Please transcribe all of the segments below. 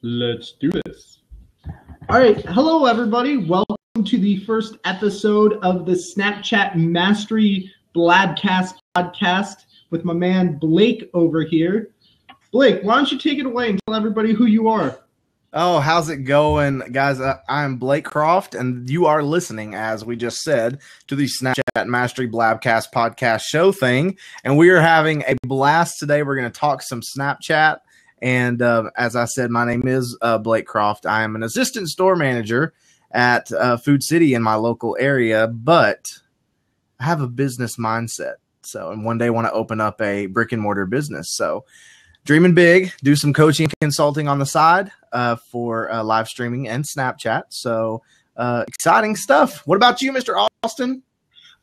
Let's do this. All right. Hello, everybody. Welcome to the first episode of the Snapchat Mastery Blabcast podcast with my man Blake over here. Blake, why don't you take it away and tell everybody who you are? Oh, how's it going, guys? I'm Blake Croft, and you are listening, as we just said, to the Snapchat Mastery Blabcast podcast show thing. And we are having a blast today. We're going to talk some Snapchat. And as I said, my name is Blake Croft. I am an assistant store manager at Food City in my local area, but I have a business mindset. And one day I want to open up a brick and mortar business. So dreaming big, do some coaching and consulting on the side for live streaming and Snapchat. So exciting stuff. What about you, Mr. Austin?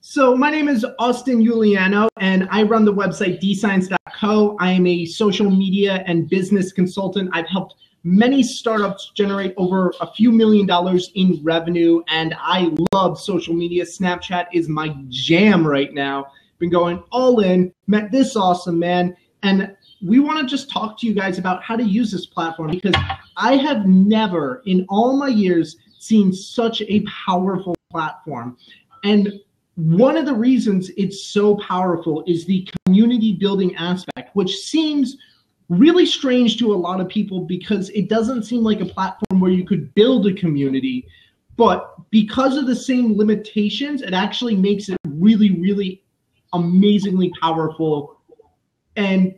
So my name is Austin Giuliano, and I run the website dscience.co. I am a social media and business consultant. I've helped many startups generate over a few $1 million in revenue, and I love social media. Snapchat is my jam right now. Been going all in, met this awesome man, and we want to just talk to you guys about how to use this platform, because I have never in all my years seen such a powerful platform. And one of the reasons it's so powerful is the community building aspect, which seems really strange to a lot of people because it doesn't seem like a platform where you could build a community. But because of the same limitations, it actually makes it really, really amazingly powerful. And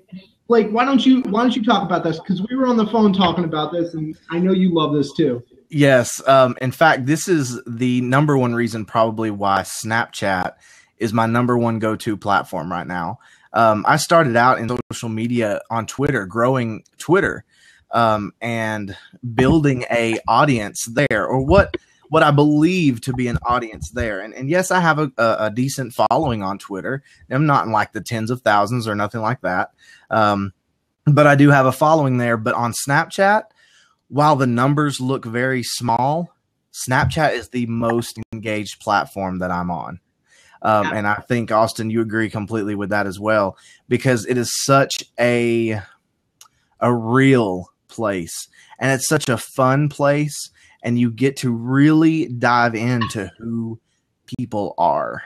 Blake, why don't you talk about this? Because we were on the phone talking about this, and I know you love this too. Yes. In fact, this is the number one reason probably why Snapchat is my number one go-to platform right now. I started out in social media on Twitter, growing Twitter, and building a audience there, or what I believe to be an audience there. And yes, I have a decent following on Twitter. I'm not in like the tens of thousands or nothing like that. But I do have a following there. But on Snapchat, while the numbers look very small, Snapchat is the most engaged platform that I'm on. And I think, Austin, you agree completely with that as well, because it is such a real place, and it's such a fun place, and you get to really dive into who people are.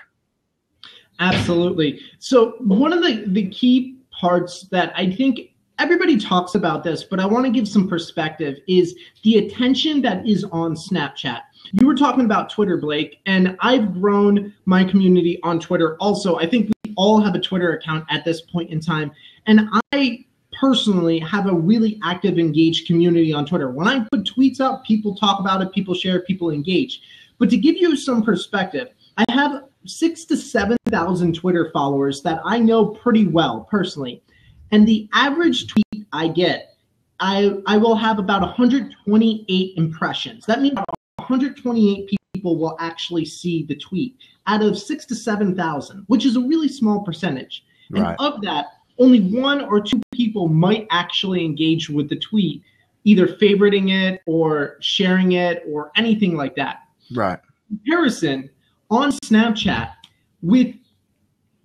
Absolutely. So one of the key parts that I think everybody talks about this, but I want to give some perspective, is the attention that is on Snapchat. You were talking about Twitter, Blake, and I've grown my community on Twitter also. I think we all have a Twitter account at this point in time, and I personally have a really active, engaged community on Twitter. When I put tweets out, people talk about it, people share, people engage. But to give you some perspective, I have 6,000 to 7,000 Twitter followers that I know pretty well personally. And the average tweet I get, I will have about 128 impressions. That means 128 people will actually see the tweet out of 6,000 to 7,000, which is a really small percentage. And Right. Of that, only 1 or 2 people might actually engage with the tweet, either favoriting it or sharing it or anything like that. Right. Comparison on Snapchat with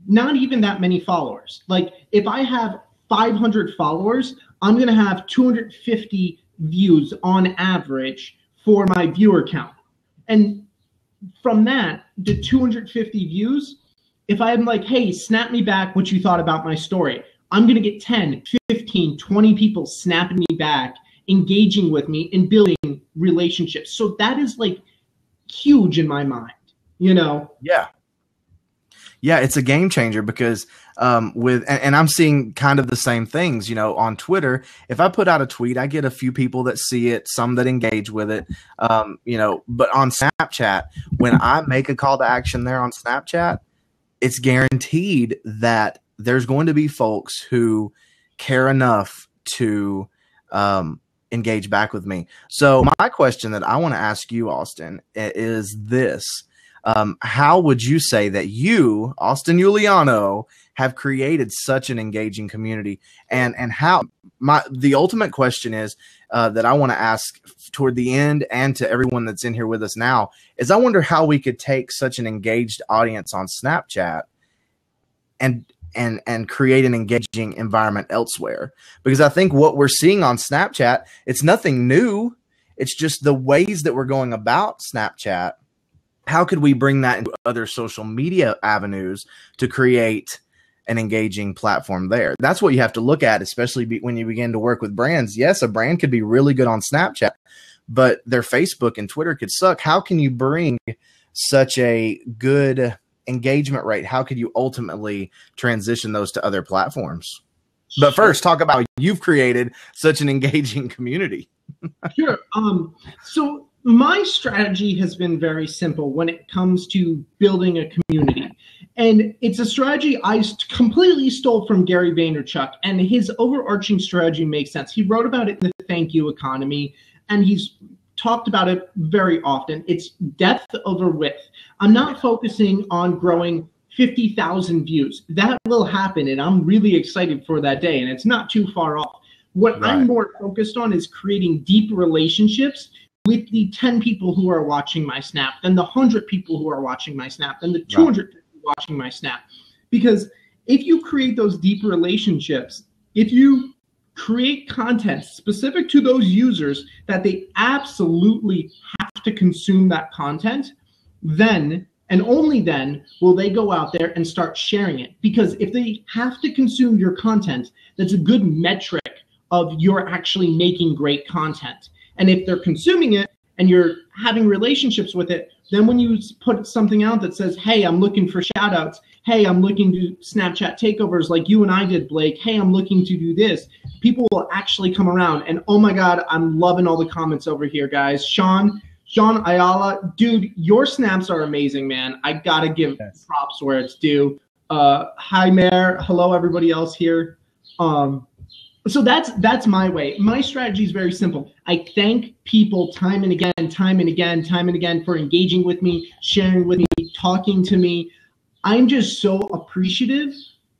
not even that many followers. Like if I have 500 followers, I'm going to have 250 views on average for my viewer count. And from that, the 250 views, if I'm like, hey, snap me back what you thought about my story, I'm going to get 10, 15, 20 people snapping me back, engaging with me and building relationships. So that is like huge in my mind, you know? Yeah. Yeah, it's a game changer because and I'm seeing kind of the same things, on Twitter. If I put out a tweet, I get a few people that see it, some that engage with it, but on Snapchat, when I make a call to action there on Snapchat, it's guaranteed that there's going to be folks who care enough to engage back with me. So my question that I want to ask you, Austin, is this. How would you say that you, Austin Giuliano, have created such an engaging community? And how the ultimate question is that I want to ask toward the end and to everyone that's in here with us now is I wonder how we could take such an engaged audience on Snapchat and and create an engaging environment elsewhere. Because I think what we're seeing on Snapchat, it's nothing new. It's just the ways that we're going about Snapchat. How could we bring that into other social media avenues to create an engaging platform there? That's what you have to look at, especially when you begin to work with brands. Yes, a brand could be really good on Snapchat, but their Facebook and Twitter could suck. How can you bring such a good engagement rate? How could you ultimately transition those to other platforms? But first, talk about how you've created such an engaging community. Sure. So my strategy has been very simple when it comes to building a community. And it's a strategy I completely stole from Gary Vaynerchuk, and his overarching strategy makes sense. He wrote about it in the Thank You Economy, and he's talked about it very often. It's depth over width. I'm not focusing on growing 50,000 views. That will happen, and I'm really excited for that day, and it's not too far off. What Right. I'm more focused on is creating deep relationships with the 10 people who are watching my Snap, then the 100 people who are watching my Snap, then the 200 people watching my Snap. Because if you create those deep relationships, if you create content specific to those users that they absolutely have to consume that content, then and only then will they go out there and start sharing it. Because if they have to consume your content, that's a good metric of you're actually making great content. And if they're consuming it and you're having relationships with it, then when you put something out that says, hey, I'm looking for shout outs, hey, I'm looking to Snapchat takeovers like you and I did, Blake, hey, I'm looking to do this, people will actually come around. And oh my God, I'm loving all the comments over here, guys. Sean Ayala, dude, your snaps are amazing, man. I gotta give props where it's due. Hi, Mayor. Hello, everybody else here. So that's my way. My strategy is very simple. I thank people time and again for engaging with me, sharing with me, talking to me. I'm just so appreciative,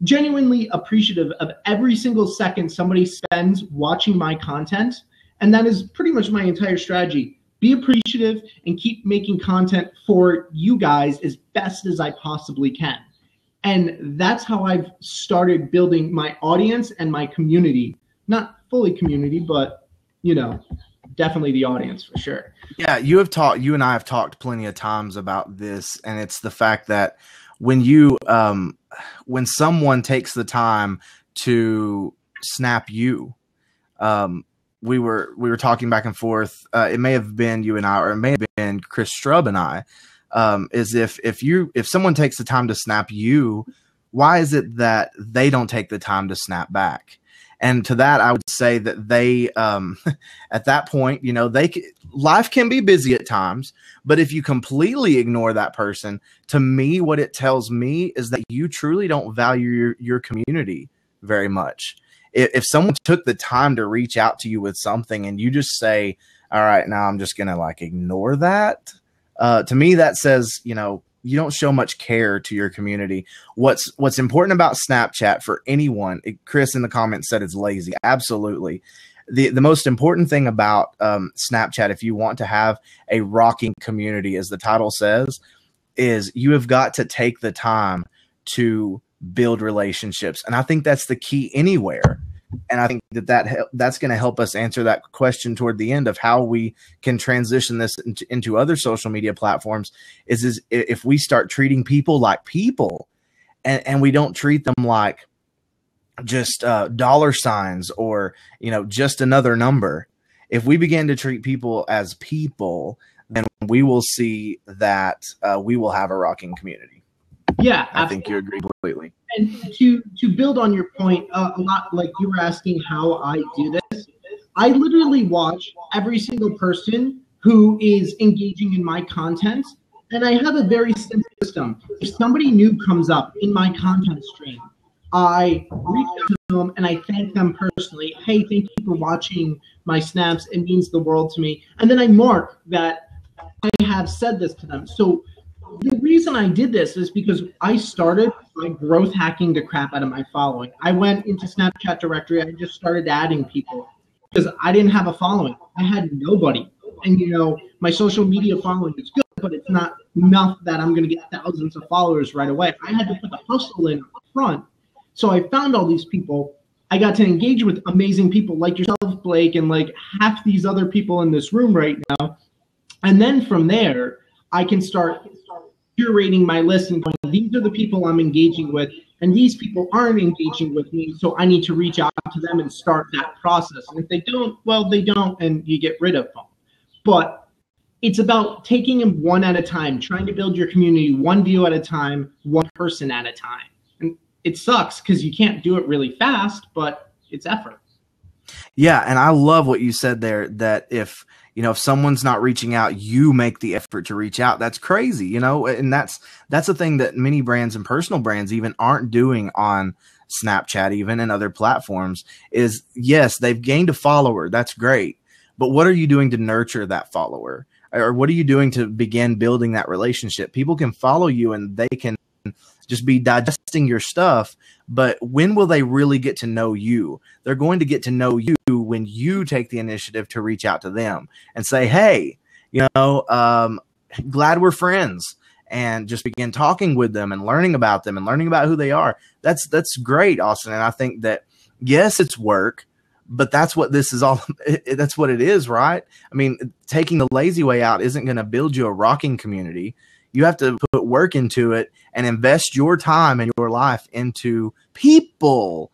genuinely appreciative of every single second somebody spends watching my content. And that is pretty much my entire strategy. Be appreciative and keep making content for you guys as best as I possibly can. And that's how I've started building my audience and my community. Not fully community, but, you know, definitely the audience for sure. Yeah, you and I have talked plenty of times about this, and it's the fact that when someone takes the time to snap you, we were talking back and forth. It may have been you and I, or it may have been Chris Strub and I. Is if someone takes the time to snap you, why is it that they don't take the time to snap back? And to that, I would say that they, at that point, you know, life can be busy at times, but if you completely ignore that person, to me, what it tells me is that you truly don't value your community very much. If someone took the time to reach out to you with something and you just say, all right, now I'm just going to like ignore that. To me, that says, you know, you don't show much care to your community. What's important about Snapchat for anyone, Chris in the comments said it's lazy. Absolutely. The most important thing about Snapchat, if you want to have a rocking community, as the title says, is you have got to take the time to build relationships. And I think that's the key anywhere. And I think that's going to help us answer that question toward the end of how we can transition this into other social media platforms is if we start treating people like people and we don't treat them like just dollar signs or, you know, just another number. If we begin to treat people as people, then we will see that we will have a rocking community. Yeah, I think you agree completely. And to build on your point, a lot like you were asking how I do this, I literally watch every single person who is engaging in my content, and I have a very simple system. If somebody new comes up in my content stream, I reach out to them and I thank them personally. Hey, thank you for watching my snaps. It means the world to me. And then I mark that I have said this to them. So the reason I did this is because I started by growth hacking the crap out of my following. I went into Snapchat directory. I just started adding people because I didn't have a following. I had nobody. And, you know, my social media following is good, but it's not enough that I'm going to get thousands of followers right away. I had to put the hustle in up front So I found all these people. I got to engage with amazing people like yourself, Blake, and like half these other people in this room right now. And then from there, I can start curating my list and going, these are the people I'm engaging with, and these people aren't engaging with me, so I need to reach out to them and start that process. And if they don't, well, they don't, and you get rid of them. But it's about taking them one at a time, trying to build your community one view at a time, one person at a time. And it sucks because you can't do it really fast, but it's effort. Yeah, and I love what you said there, that if someone's not reaching out, you make the effort to reach out. That's crazy, and that's a thing that many brands and personal brands even aren't doing on Snapchat, even and other platforms. Is yes, they've gained a follower. That's great. But what are you doing to nurture that follower? Or what are you doing to begin building that relationship? People can follow you and they can just be digesting your stuff, but when will they really get to know you? They're going to get to know you when you take the initiative to reach out to them and say, hey, glad we're friends, and just begin talking with them and learning about them and learning about who they are. That's great, Austin. And I think that, yes, it's work, but that's what this is all. That's what it is, right? I mean, taking the lazy way out isn't going to build you a rocking community. You have to put work into it and invest your time and your life into people,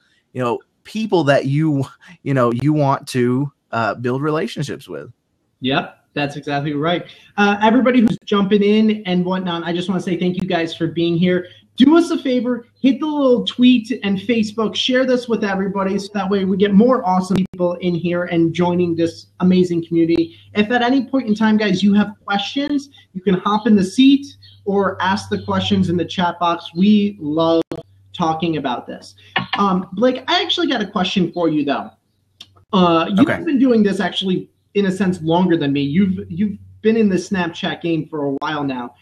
people that you want to build relationships with. Yep, that's exactly right. Everybody who's jumping in and whatnot, I just want to say thank you guys for being here. Do us a favor, hit the little tweet and Facebook, share this with everybody so that way we get more awesome people in here and joining this amazing community. If at any point in time, guys, you have questions, you can hop in the seat or ask the questions in the chat box. We love talking about this. Blake, I actually got a question for you, though. You've been doing this actually, in a sense, longer than me. You've been in the Snapchat game for a while now.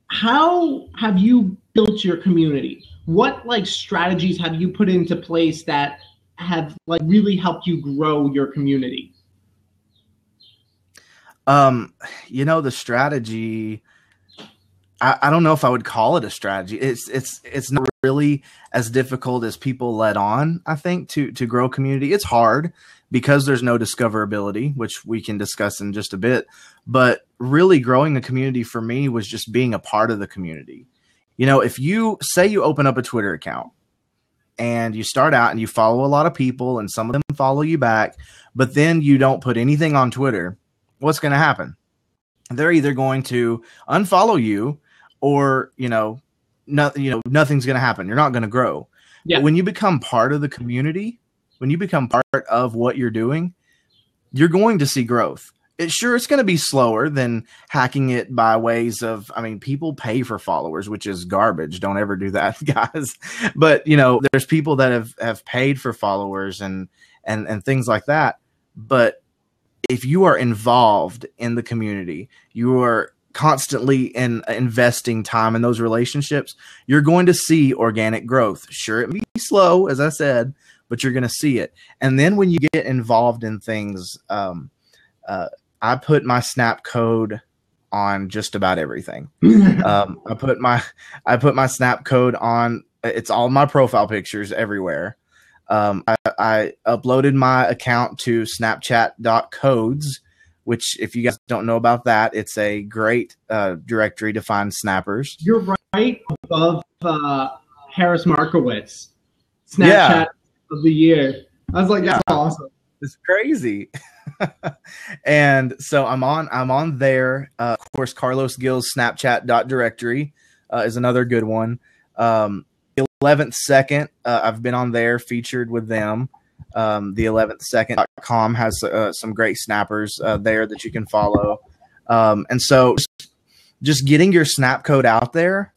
How have you built your community? What strategies have you put into place that have really helped you grow your community? The strategy, I don't know if I would call it a strategy. It's not really as difficult as people let on, I think, to grow community. It's hard because there's no discoverability, which we can discuss in just a bit. But really growing a community for me was just being a part of the community. If you say you open up a Twitter account and you start out and you follow a lot of people and some of them follow you back, but then you don't put anything on Twitter, what's going to happen? They're either going to unfollow you or, nothing's going to happen. You're not going to grow. Yeah. But when you become part of the community, when you become part of what you're doing, you're going to see growth. It's going to be slower than hacking it by ways of, people pay for followers, which is garbage. Don't ever do that, guys. But, there's people that have paid for followers and things like that. But if you are involved in the community, you are constantly investing time in those relationships, you're going to see organic growth. Sure, it may be slow, as I said, but you're going to see it. And then when you get involved in things, I put my Snap code on just about everything. I put my Snap code on. It's all my profile pictures everywhere. I uploaded my account to Snapchat.codes, which, if you guys don't know about that, it's a great directory to find snappers. You're right above Harris Markowitz, Snapchat of the year. I was like, that's awesome. It's crazy. And so I'm on there. Of course, Carlos Gill's Snapchat.directory is another good one. 11th Second, I've been on there, featured with them. The 11thsecond.com has some great snappers there that you can follow. And so just getting your snap code out there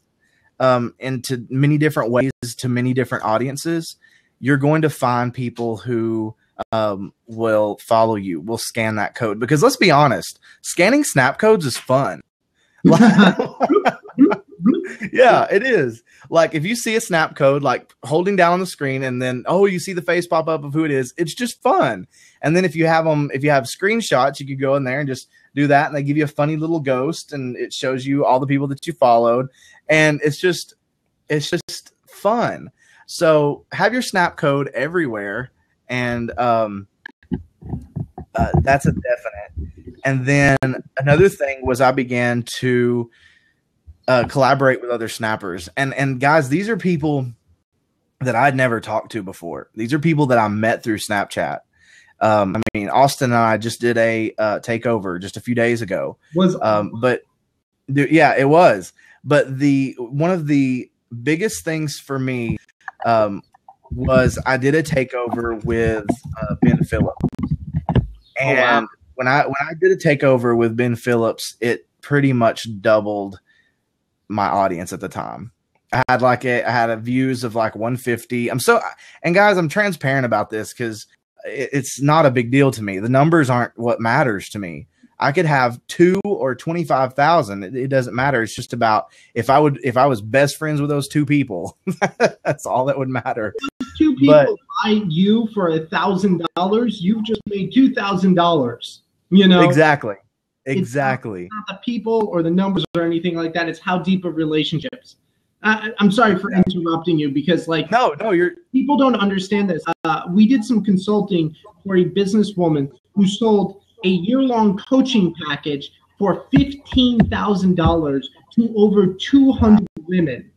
into many different ways to many different audiences, you're going to find people who will follow you, will scan that code. Because let's be honest, scanning snap codes is fun. Yeah, it is. Like, if you see a snap code, like holding down on the screen and then, you see the face pop up of who it is, it's just fun. And then if you have screenshots, you could go in there and just do that. And they give you a funny little ghost and it shows you all the people that you followed. And it's just fun. So have your snap code everywhere, and that's a definite. And then another thing was I began to collaborate with other snappers. And guys, these are people that I'd never talked to before. These are people that I met through Snapchat. I mean, Austin and I just did a takeover just a few days ago. Yeah, it was. But one of the biggest things for me was I did a takeover with Ben Phillips. And when I did a takeover with Ben Phillips, it pretty much doubled my audience at the time. I had a views of like 150. And guys, I'm transparent about this because it's not a big deal to me. The numbers aren't what matters to me. I could have 2 or 25,000. It doesn't matter. It's just about if I was best friends with those 2 people, that's all that would matter. If 2 people buy you for $1,000, you've just made $2,000. You know, exactly. It's not the people or the numbers or anything like that. It's how deep of relationships. I'm sorry for interrupting you because no, people don't understand this. We did some consulting for a businesswoman who sold a year-long coaching package for $15,000 to over 200 women.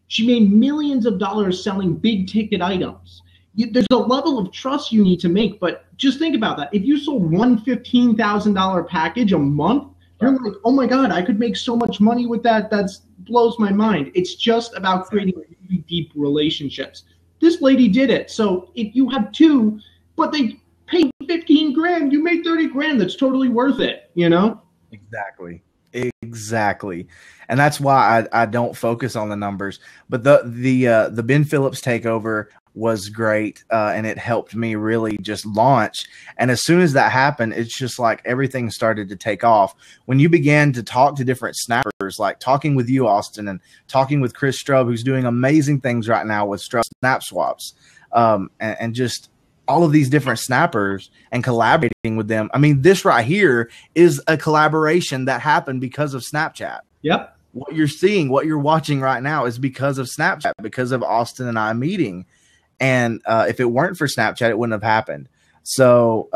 She made millions of dollars selling big-ticket items. There's a level of trust you need to make, but just think about that. If you sold one $15,000 package a month, you're like, oh my God, I could make so much money with that. That blows my mind. It's just about creating really deep relationships. This lady did it. So if you have 2, but they paid 15 grand, you made 30 grand. That's totally worth it, you know? Exactly. And that's why I don't focus on the numbers. But the Ben Phillips takeover was great, and it helped me really just launch. And as soon as that happened, it's just like everything started to take off. When you began to talk to different snappers, like talking with you, Austin, and talking with Chris Strub, who's doing amazing things right now with Strub Snap Swaps, and just all of these different snappers and collaborating with them. I mean, this right here is a collaboration that happened because of Snapchat. Yep. What you're seeing, what you're watching right now is because of Snapchat, because of Austin and I meeting. And if it weren't for Snapchat, it wouldn't have happened. So,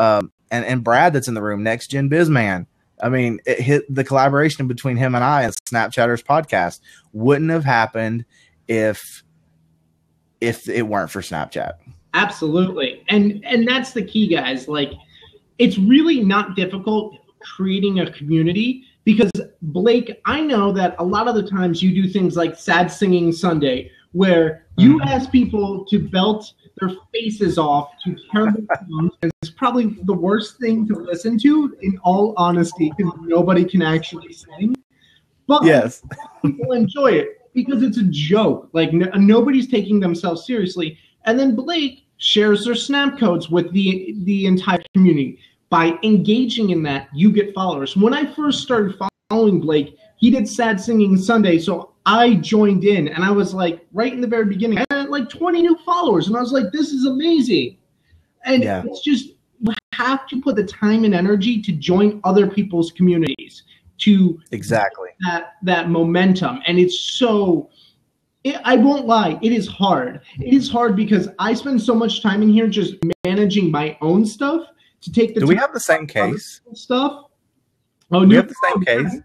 and Brad that's in the room, Next Gen Bizman. I mean, it hit the collaboration between him and I and Snapchatters podcast wouldn't have happened if it weren't for Snapchat. Absolutely. And that's the key, guys. Like, it's really not difficult creating a community because, Blake, I know that a lot of the times you do things like Sad Singing Sunday, where you ask people to belt their faces off to terrible songs, and it's probably the worst thing to listen to, in all honesty, because nobody can actually sing. But yes, people enjoy it because it's a joke. Like, nobody's taking themselves seriously. And then Blake shares their snap codes with the entire community. By engaging in that, you get followers. When I first started following Blake, he did Sad Singing Sunday, so I joined in, and I was like, right in the very beginning, I had like 20 new followers, and I was like, this is amazing. And it's just, you have to put the time and energy to join other people's communities to that momentum. And it's so, I won't lie, it is hard. It is hard because I spend so much time in here just managing my own stuff to take the Do we have the same case? Stuff. Oh, do we have the same case?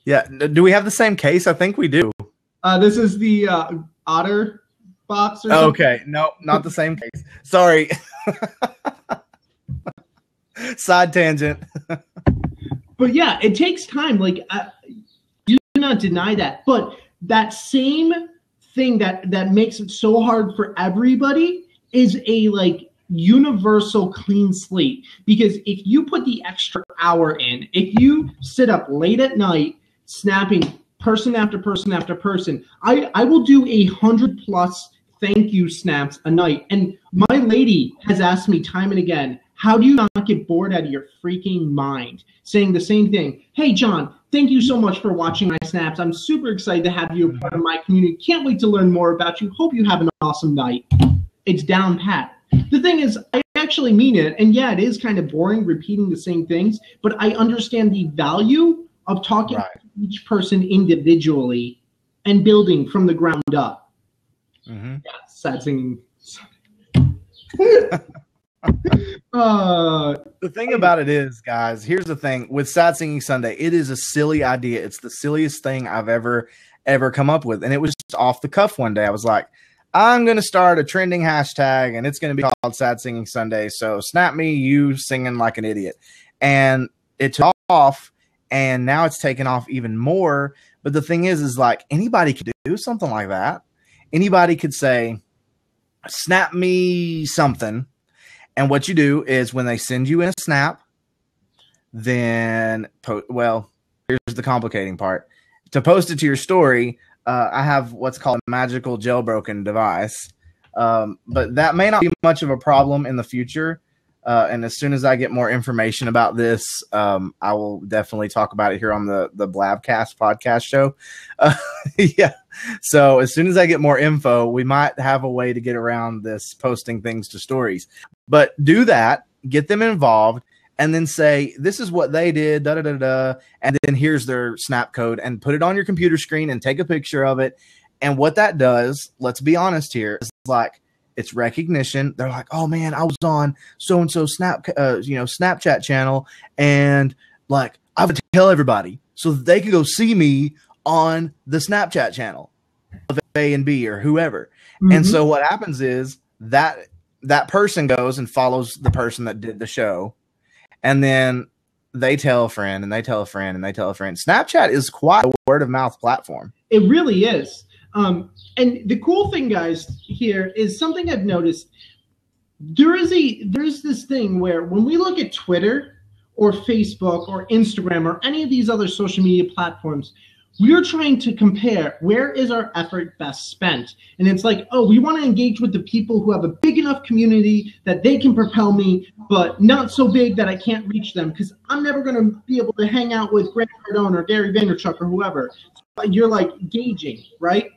Yeah. Do we have the same case? I think we do. This is the Otter box or something? Okay. No, not the same case. Sorry. Side tangent. But yeah, it takes time. Like, you do not deny that. But that same thing that makes it so hard for everybody is a like universal clean slate. Because if you put the extra hour in, if you sit up late at night snapping person after person after person, I will do 100+ thank you snaps a night. And my lady has asked me time and again, how do you not get bored out of your freaking mind? Saying the same thing. Hey, John, thank you so much for watching my snaps. I'm super excited to have you a part of my community. Can't wait to learn more about you. Hope you have an awesome night. It's down pat. The thing is, I actually mean it. And yeah, it is kind of boring repeating the same things, but I understand the value of talking to each person individually and building from the ground up. Mm-hmm. Yeah, sad singing. The thing about it is, guys, here's the thing with Sad Singing Sunday. It is a silly idea. It's the silliest thing I've ever come up with. And it was just off the cuff one day. I was like, I'm going to start a trending hashtag and it's going to be called Sad Singing Sunday. So snap me, you singing like an idiot. And it took off and now it's taken off even more. But the thing is like anybody could do something like that. Anybody could say, snap me something. And what you do is when they send you in a snap, then, well, here's the complicating part. To post it to your story, I have what's called a magical jailbroken device. But that may not be much of a problem in the future. And as soon as I get more information about this, I will definitely talk about it here on the Blabcast podcast show. Yeah. So as soon as I get more info, we might have a way to get around this posting things to stories. But do that, get them involved, and then say, this is what they did, da-da-da-da, and then here's their snap code, and put it on your computer screen and take a picture of it. And what that does, let's be honest here, is like, it's recognition. They're like, oh man, I was on so-and-so Snapchat channel, and like, I have to tell everybody so that they can go see me on the Snapchat channel of A and B or whoever. Mm-hmm. And so what happens is that person goes and follows the person that did the show. And then they tell a friend and they tell a friend and they tell a friend. Snapchat is quite a word of mouth platform. It really is. And the cool thing, guys, here is something I've noticed. There's this thing where when we look at Twitter or Facebook or Instagram or any of these other social media platforms, we're trying to compare where is our effort best spent. And it's like, oh, we want to engage with the people who have a big enough community that they can propel me, but not so big that I can't reach them because I'm never going to be able to hang out with Grant Cardone or Gary Vaynerchuk or whoever. You're like gauging, right?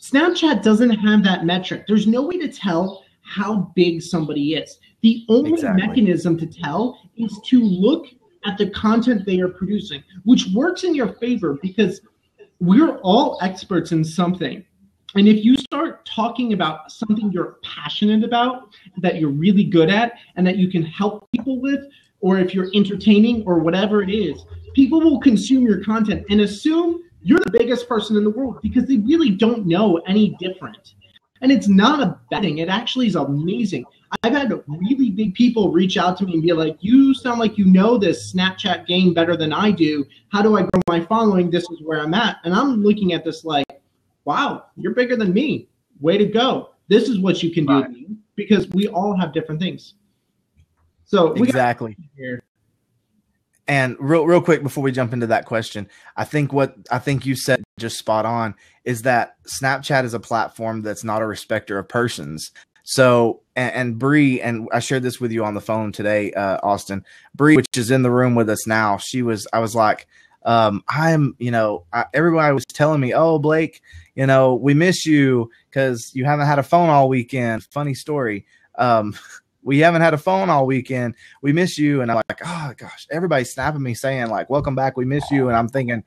Snapchat doesn't have that metric. There's no way to tell how big somebody is. The only mechanism to tell is to look at the content they are producing, which works in your favor because we're all experts in something. And if you start talking about something you're passionate about, that you're really good at, and that you can help people with, or if you're entertaining or whatever it is, people will consume your content and assume you're the biggest person in the world because they really don't know any different. And it's not a bad thing. It actually is amazing. I've had really big people reach out to me and be like, you sound like you know this Snapchat game better than I do. How do I grow my following? This is where I'm at. And I'm looking at this like, wow, you're bigger than me. Way to go. This is what you can do because we all have different things. So exactly. Here. And real quick before we jump into that question, I think you said just spot on is that Snapchat is a platform that's not a respecter of persons. So, and Bree, and I shared this with you on the phone today, Austin, Bree, which is in the room with us now. I was like, everybody was telling me, oh, Blake, we miss you because you haven't had a phone all weekend. Funny story. We haven't had a phone all weekend. We miss you. And I'm like, oh gosh, everybody's snapping me saying like, welcome back. We miss you. And I'm thinking,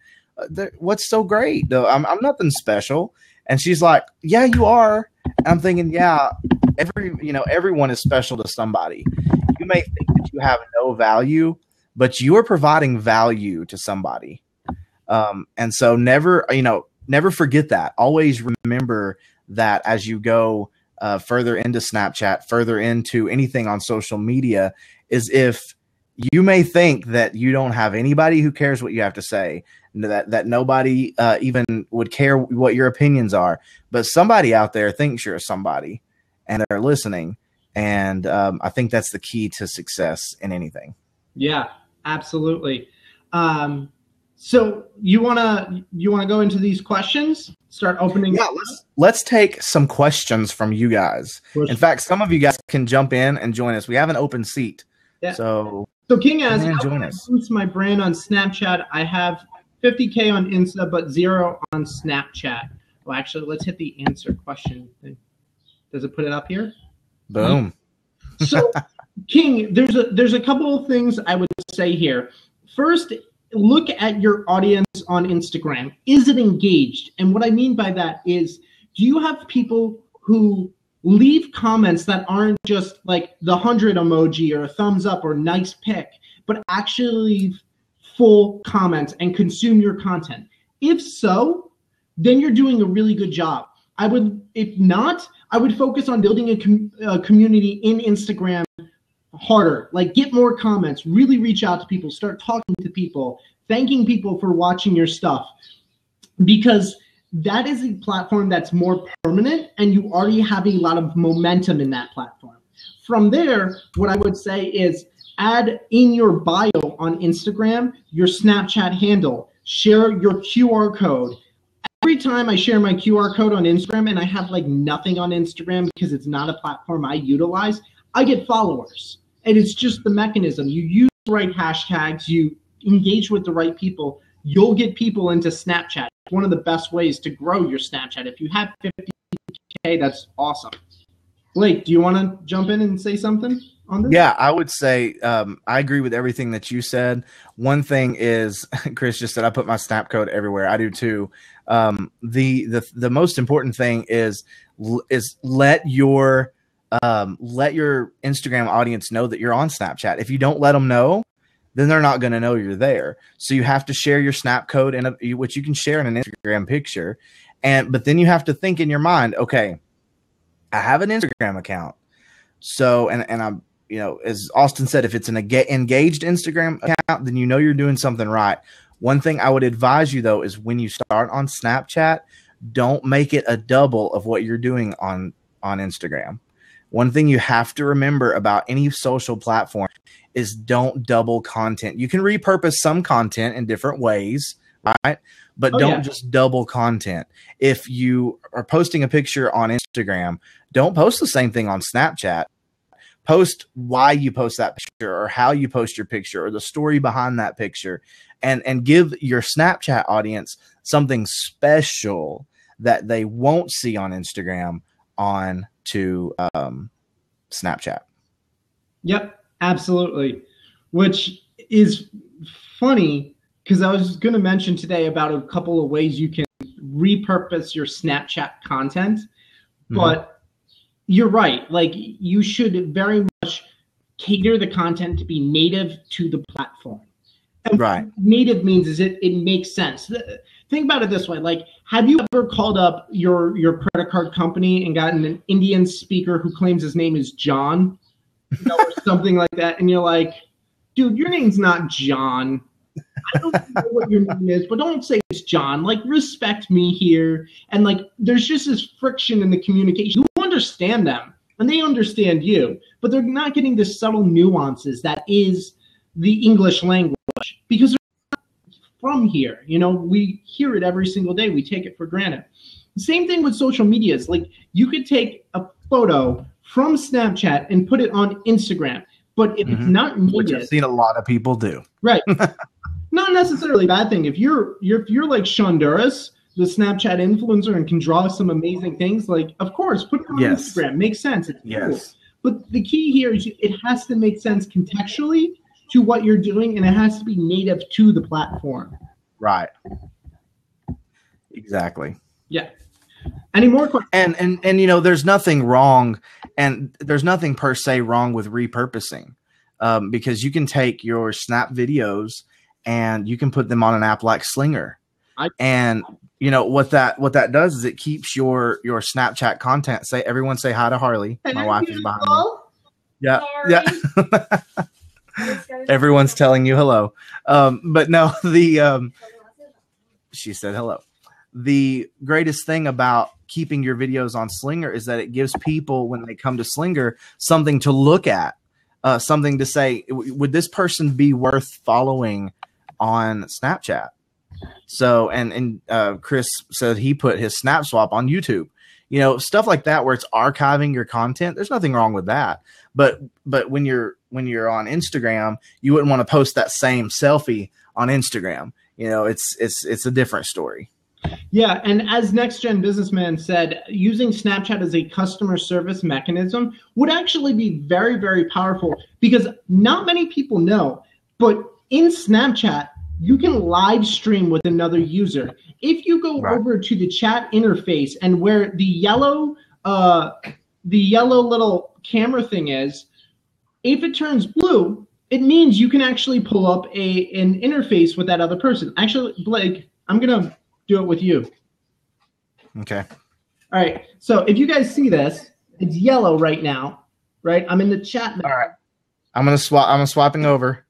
what's so great though? I'm nothing special. And she's like, yeah, you are. And I'm thinking, yeah, everyone is special to somebody. You may think that you have no value, but you are providing value to somebody. And so never forget that. Always remember that as you go further into Snapchat, further into anything on social media, is if you may think that you don't have anybody who cares what you have to say, that nobody even would care what your opinions are, but somebody out there thinks you're somebody and they're listening. And I think that's the key to success in anything. Yeah, absolutely. So you wanna go into these questions? Start opening. Yeah, let's take some questions from you guys. In fact, some of you guys can jump in and join us. We have an open seat. Yeah. So King asks, how can I boost my brand on Snapchat? I have 50K on Insta, but 0 on Snapchat. Well, actually, let's hit the answer question thing. Does it put it up here? Boom. So, King, there's a couple of things I would say here. First, look at your audience on Instagram. Is it engaged? And what I mean by that is, do you have people who leave comments that aren't just like the 100 emoji or a thumbs up or nice pic, but actually leave full comments and consume your content? If so, then you're doing a really good job. If not, I would focus on building a community in Instagram harder. Like, get more comments, really reach out to people, start talking to people, thanking people for watching your stuff, because that is a platform that's more permanent and you already have a lot of momentum in that platform. From there, what I would say is add in your bio on Instagram your Snapchat handle, share your QR code. Every time I share my QR code on Instagram, and I have like nothing on Instagram because it's not a platform I utilize, I get followers. And it's just the mechanism. You use the right hashtags, you engage with the right people, you'll get people into Snapchat. It's one of the best ways to grow your Snapchat. If you have 50K, that's awesome. Blake, do you want to jump in and say something on this? Yeah, I would say I agree with everything that you said. One thing is, Chris just said I put my Snap code everywhere. I do too. The most important thing is let your Instagram audience know that you're on Snapchat. If you don't let them know, then they're not going to know you're there. So you have to share your Snap code, which you can share in an Instagram picture. But then you have to think in your mind, okay, I have an Instagram account. So, and I'm, as Austin said, if it's an engaged Instagram account, then you're doing something right. One thing I would advise you, though, is when you start on Snapchat, don't make it a double of what you're doing on Instagram. One thing you have to remember about any social platform is don't double content. You can repurpose some content in different ways, right? But don't just double content. If you are posting a picture on Instagram, don't post the same thing on Snapchat. Post why you post that picture, or how you post your picture, or the story behind that picture, and give your Snapchat audience something special that they won't see on Instagram on to Snapchat. Yep, absolutely. Which is funny because I was going to mention today about a couple of ways you can repurpose your Snapchat content, but you're right. Like, you should very much cater the content to be native to the platform. And right. What native means is it makes sense. Think about it this way. Like, have you ever called up your credit card company and gotten an Indian speaker who claims his name is John, or something like that? And you're like, dude, your name's not John. I don't know what your name is, but don't say it's John. Like, respect me here. And like, there's just this friction in the communication. You understand them and they understand you, but they're not getting the subtle nuances that is the English language, because they're not from here. We hear it every single day. We take it for granted. The same thing with social medias. Like, you could take a photo from Snapchat and put it on Instagram, but if it's not native, which I've seen a lot of people do. Right. Not necessarily a bad thing. If you're like Shonduras, the Snapchat influencer, and can draw some amazing things, like, of course, put it on Instagram. Makes sense. It's cool. But the key here is it has to make sense contextually to what you're doing, and it has to be native to the platform. Right. Exactly. Yeah. Any more questions? And there's nothing wrong, and there's nothing per se wrong with repurposing, because you can take your Snap videos and you can put them on an app like Slinger. And what that does is it keeps your Snapchat content. Everyone say hi to Harley. My wife is behind me. Yeah. Sorry. Yeah. Everyone's telling you hello. But no, she said hello. The greatest thing about keeping your videos on Slinger is that it gives people, when they come to Slinger, something to look at, something to say, would this person be worth following on Snapchat? So, and Chris said he put his Snap Swap on YouTube, stuff like that, where it's archiving your content. There's nothing wrong with that. But when you're on Instagram, you wouldn't want to post that same selfie on Instagram. It's a different story. Yeah, and as Next Gen Businessman said, using Snapchat as a customer service mechanism would actually be very, very powerful, because not many people know, but in Snapchat, you can live stream with another user. If you go over to the chat interface and where the yellow the yellow little camera thing is, if it turns blue, it means you can actually pull up an interface with that other person. Actually, Blake, I'm going to do it with you. Okay. All right. So if you guys see this, it's yellow right now, right? I'm in the chat now. All right. I'm swapping over.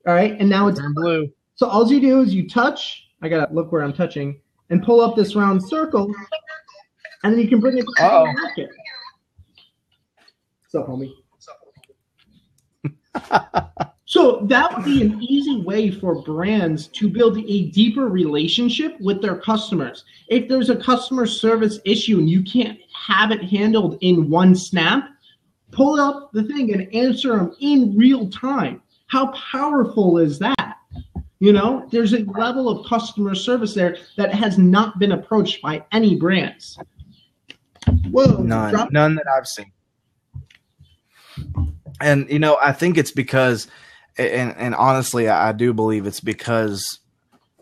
All right. And now it's blue. So all you do is you touch. I got to look where I'm touching and pull up this round circle. And then you can bring it to the market. What's up, homie? So that would be an easy way for brands to build a deeper relationship with their customers. If there's a customer service issue and you can't have it handled in one snap, pull up the thing and answer them in real time. How powerful is that? You know, there's a level of customer service there that has not been approached by any brands. Whoa, none that I've seen. And, you know, I think it's because, and honestly, I do believe it's because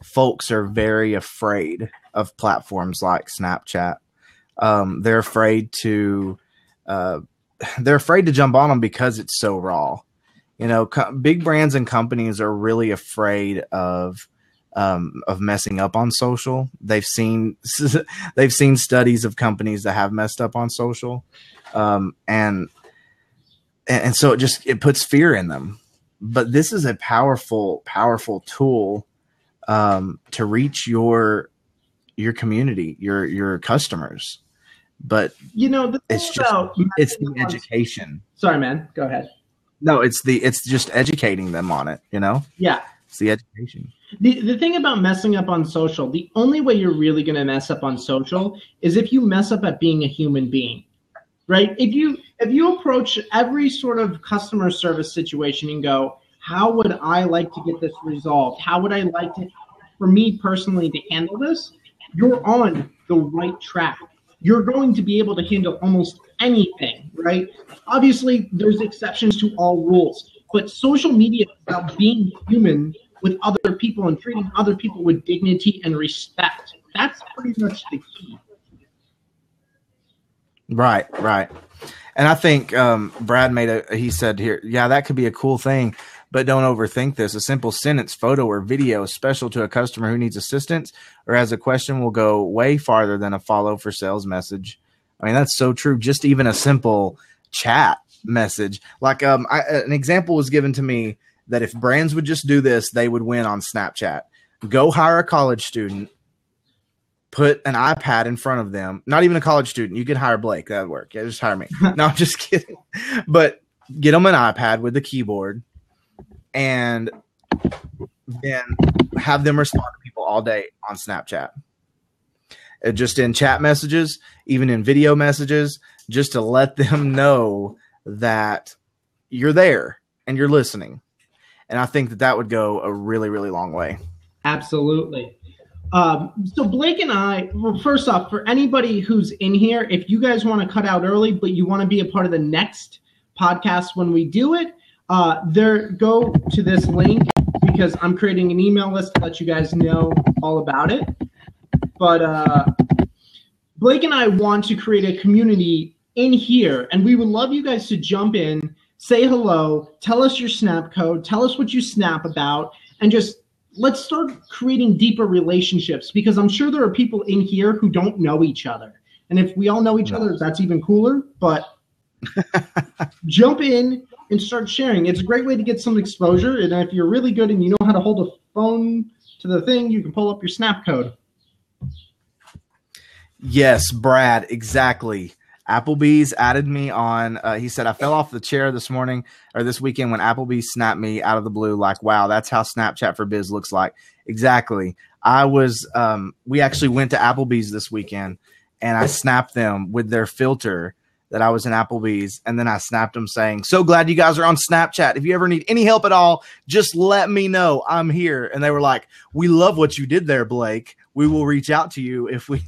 folks are very afraid of platforms like Snapchat. They're afraid to jump on them because it's so raw. You know, big brands and companies are really afraid of messing up on social. They've seen studies of companies that have messed up on social, and so it puts fear in them. But this is a powerful tool to reach your community, your customers. But you know, it's the education. Sorry, man. Go ahead. No, it's just educating them on it. You know. Yeah. It's the education. The thing about messing up on social, the only way you're really going to mess up on social is if you mess up at being a human being, right? If you approach every sort of customer service situation and go, how would I like to get this resolved? How would I like for me personally to handle this? You're on the right track. You're going to be able to handle almost anything, right? Obviously, there's exceptions to all rules, but social media is about being human with other people and treating other people with dignity and respect. That's pretty much the key. Right. And I think Brad he said here, yeah, that could be a cool thing, but don't overthink this. A simple sentence, photo, or video special to a customer who needs assistance or has a question will go way farther than a follow for sales message. I mean, that's so true. Just even a simple chat message. Like an example was given to me that if brands would just do this, they would win on Snapchat. Go hire a college student, put an iPad in front of them. Not even a college student. You could hire Blake. That would work. Yeah, just hire me. No, I'm just kidding. But get them an iPad with the keyboard and then have them respond to people all day on Snapchat. Just in chat messages, even in video messages, just to let them know that you're there and you're listening. And I think that would go a really, really long way. Absolutely. So Blake and I, well, first off, for anybody who's in here, if you guys want to cut out early, but you want to be a part of the next podcast when we do it, go to this link because I'm creating an email list to let you guys know all about it. But Blake and I want to create a community in here, and we would love you guys to jump in, say hello, tell us your snap code, tell us what you snap about, and just let's start creating deeper relationships because I'm sure there are people in here who don't know each other. And if we all know each other, that's even cooler. But jump in and start sharing. It's a great way to get some exposure. And if you're really good and you know how to hold a phone to the thing, you can pull up your snap code. Yes, Brad, exactly. Applebee's added me on. He said, I fell off the chair this weekend when Applebee's snapped me out of the blue. Like, wow, that's how Snapchat for Biz looks like. Exactly. We actually went to Applebee's this weekend and I snapped them with their filter that I was in Applebee's. And then I snapped them saying, so glad you guys are on Snapchat. If you ever need any help at all, just let me know. I'm here. And they were like, we love what you did there, Blake. We will reach out to you if we,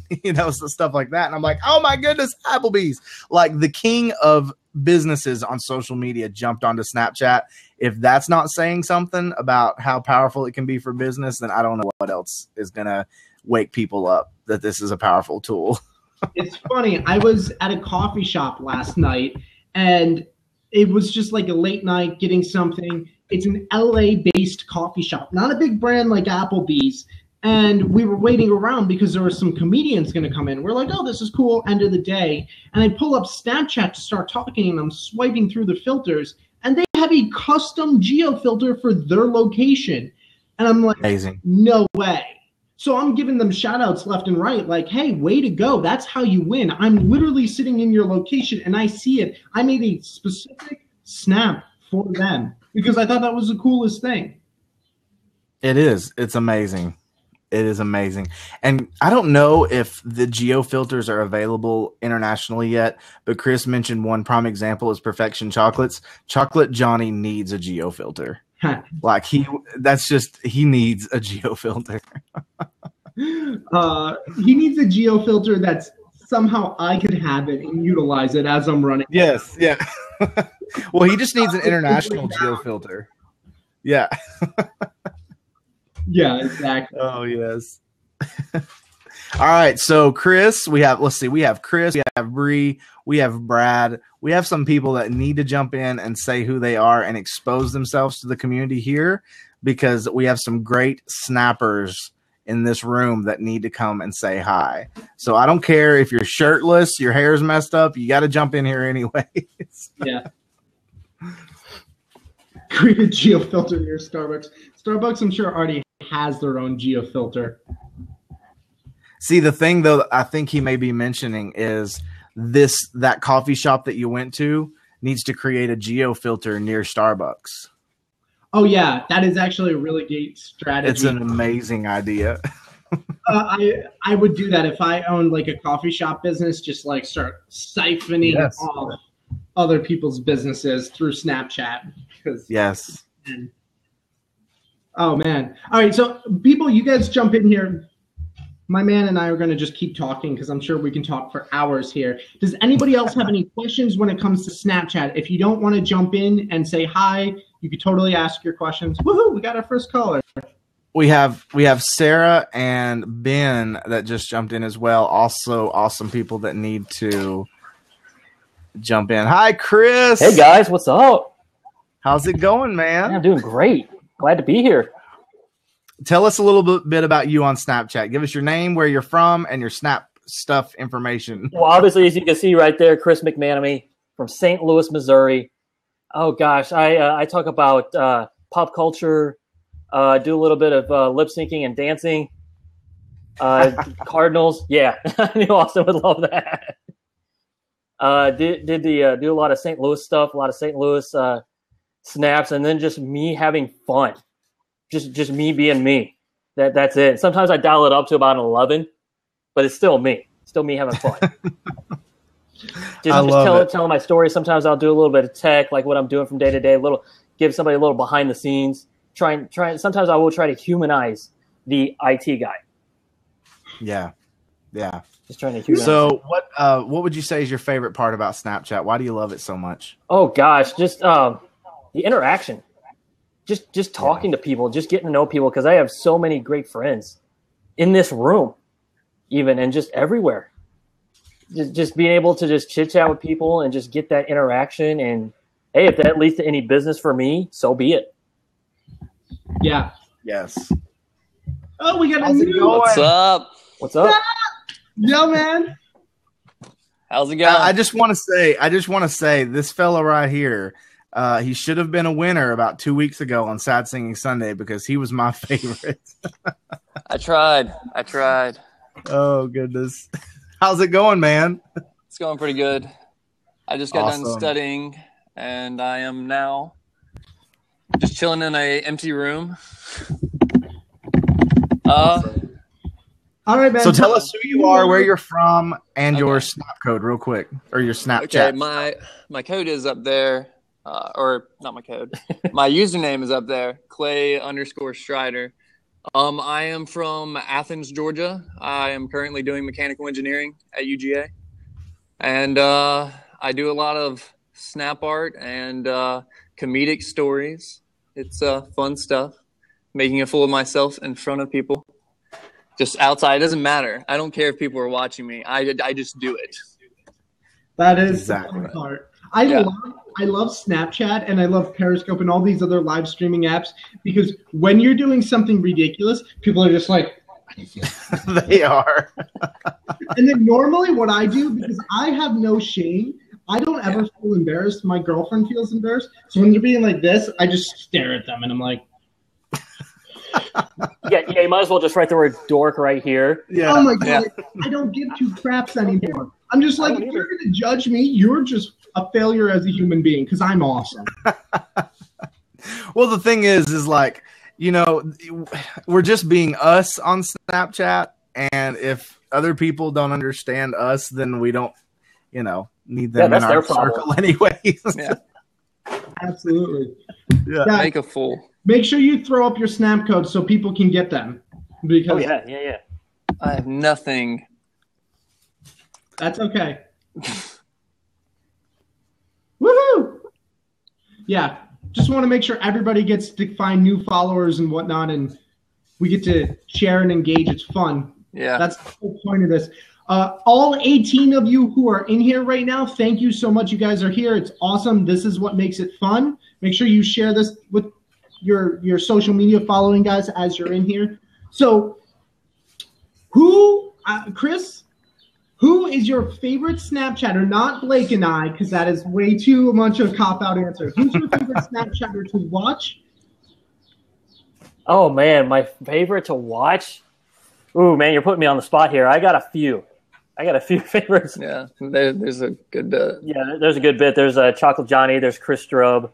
stuff like that. And I'm like, oh my goodness, Applebee's. Like the king of businesses on social media jumped onto Snapchat. If that's not saying something about how powerful it can be for business, then I don't know what else is going to wake people up that this is a powerful tool. It's funny. I was at a coffee shop last night, and it was just like a late night getting something. It's an LA-based coffee shop, not a big brand like Applebee's. And we were waiting around because there were some comedians going to come in. We're like, oh, this is cool, end of the day. And I pull up Snapchat to start talking, and I'm swiping through the filters, and they have a custom geo filter for their location. And I'm like, Amazing. no way. So I'm giving them shout outs left and right, like, hey, way to go. That's how you win. I'm literally sitting in your location and I see it. I made a specific snap for them because I thought that was the coolest thing. It is. It's amazing. It is amazing. And I don't know if the geo filters are available internationally yet, but Chris mentioned one prime example is Perfection Chocolates. Chocolate Johnny needs a geo filter. Like he needs a geo filter. He needs a geo filter that's somehow I could have it and utilize it as I'm running. Yes, yeah. Well, he just needs an international geo filter. Yeah. Yeah, exactly. Oh, yes. All right, so Chris, we have Chris, we have Bree, we have Brad, we have some people that need to jump in and say who they are and expose themselves to the community here because we have some great snappers in this room that need to come and say hi. So I don't care if you're shirtless, your hair's messed up, you got to jump in here anyways. Yeah. Create a geo filter near Starbucks. Starbucks, I'm sure, already has their own geo filter. See, the thing though, I think he may be mentioning is that coffee shop that you went to needs to create a geo filter near Starbucks. Oh yeah, that is actually a really great strategy. It's an amazing idea. I would do that if I owned like a coffee shop business, just like start siphoning off other people's businesses through Snapchat. Yes. Oh man. All right, so people, you guys jump in here. My man and I are going to just keep talking because I'm sure we can talk for hours here. Does anybody else have any questions when it comes to Snapchat? If you don't want to jump in and say hi, you could totally ask your questions. Woohoo! We got our first caller. We have Sarah and Ben that just jumped in as well. Also, awesome people that need to jump in. Hi, Chris. Hey guys, what's up? How's it going, man? Yeah, I'm doing great. Glad to be here. Tell us a little bit about you on Snapchat. Give us your name, where you're from, and your Snap stuff information. Well, obviously, as you can see right there, Chris McManamy from St. Louis, Missouri. Oh gosh, I talk about pop culture, do a little bit of lip syncing and dancing. Cardinals, yeah, I knew Austin would love that. Do a lot of St. Louis stuff, a lot of St. Louis snaps, and then just me having fun. Just me being me. That's it. Sometimes I dial it up to about an 11, but it's still me. Still me having fun. Telling my story. Sometimes I'll do a little bit of tech, like what I'm doing from day to day. Give somebody a little behind the scenes. Sometimes I will try to humanize the IT guy. Yeah. Just trying to humanize. So what would you say is your favorite part about Snapchat? Why do you love it so much? Oh gosh, just the interaction. Just talking to people, just getting to know people, because I have so many great friends in this room, even, and just everywhere. Just being able to just chit chat with people and just get that interaction. And hey, if that leads to any business for me, so be it. Yeah. Yes. Oh, we got How's a it new. going? What's up? What's up? Yo, man. How's it going? I just want to say this fella right here. He should have been a winner about 2 weeks ago on Sad Singing Sunday because he was my favorite. I tried. Oh, goodness. How's it going, man? It's going pretty good. I just got Awesome. done studying, and I am now just chilling in a empty room. Awesome. All right, man. So tell us who you are, where you're from, and your Snap code real quick, or your Snapchat. Okay, my code is up there. Or not my code. My username is up there, Clay_Strider. I am from Athens, Georgia. I am currently doing mechanical engineering at UGA. And I do a lot of snap art and comedic stories. It's fun stuff, making a fool of myself in front of people. just outside. It doesn't matter. I don't care if people are watching me. I just do it. That is Exactly. the fun part. I love Snapchat and I love Periscope and all these other live streaming apps because when you're doing something ridiculous, people are just like, They are. and then normally what I do, because I have no shame, I don't ever feel embarrassed. My girlfriend feels embarrassed. So when they're being like this, I just stare at them and I'm like, Yeah, you might as well just write the word dork right here. Yeah. oh my God, I don't give two craps anymore. I'm just like, if you're going to judge me, you're just a failure as a human being because I'm awesome. Well, the thing is like, we're just being us on Snapchat. And if other people don't understand us, then we don't, need them in our circle anyways. Yeah. Absolutely. Yeah. Make a fool. Make sure you throw up your snap codes so people can get them. Because Oh yeah. I have nothing. that's okay. Woohoo! Yeah, just want to make sure everybody gets to find new followers and whatnot, and we get to share and engage. It's fun. Yeah. That's the whole point of this. All 18 of you who are in here right now, thank you so much. You guys are here. It's awesome. This is what makes it fun. Make sure you share this with your social media following guys as you're in here. So Chris, who is your favorite Snapchatter? Not Blake and I, because that is way too much of a cop-out answer. Who's your favorite Snapchatter to watch? Oh man, my favorite to watch. Ooh man, you're putting me on the spot here. I got a few favorites. Yeah. There's a good bit. Yeah, there's a good bit. There's Chocolate Johnny. There's Chris Strub.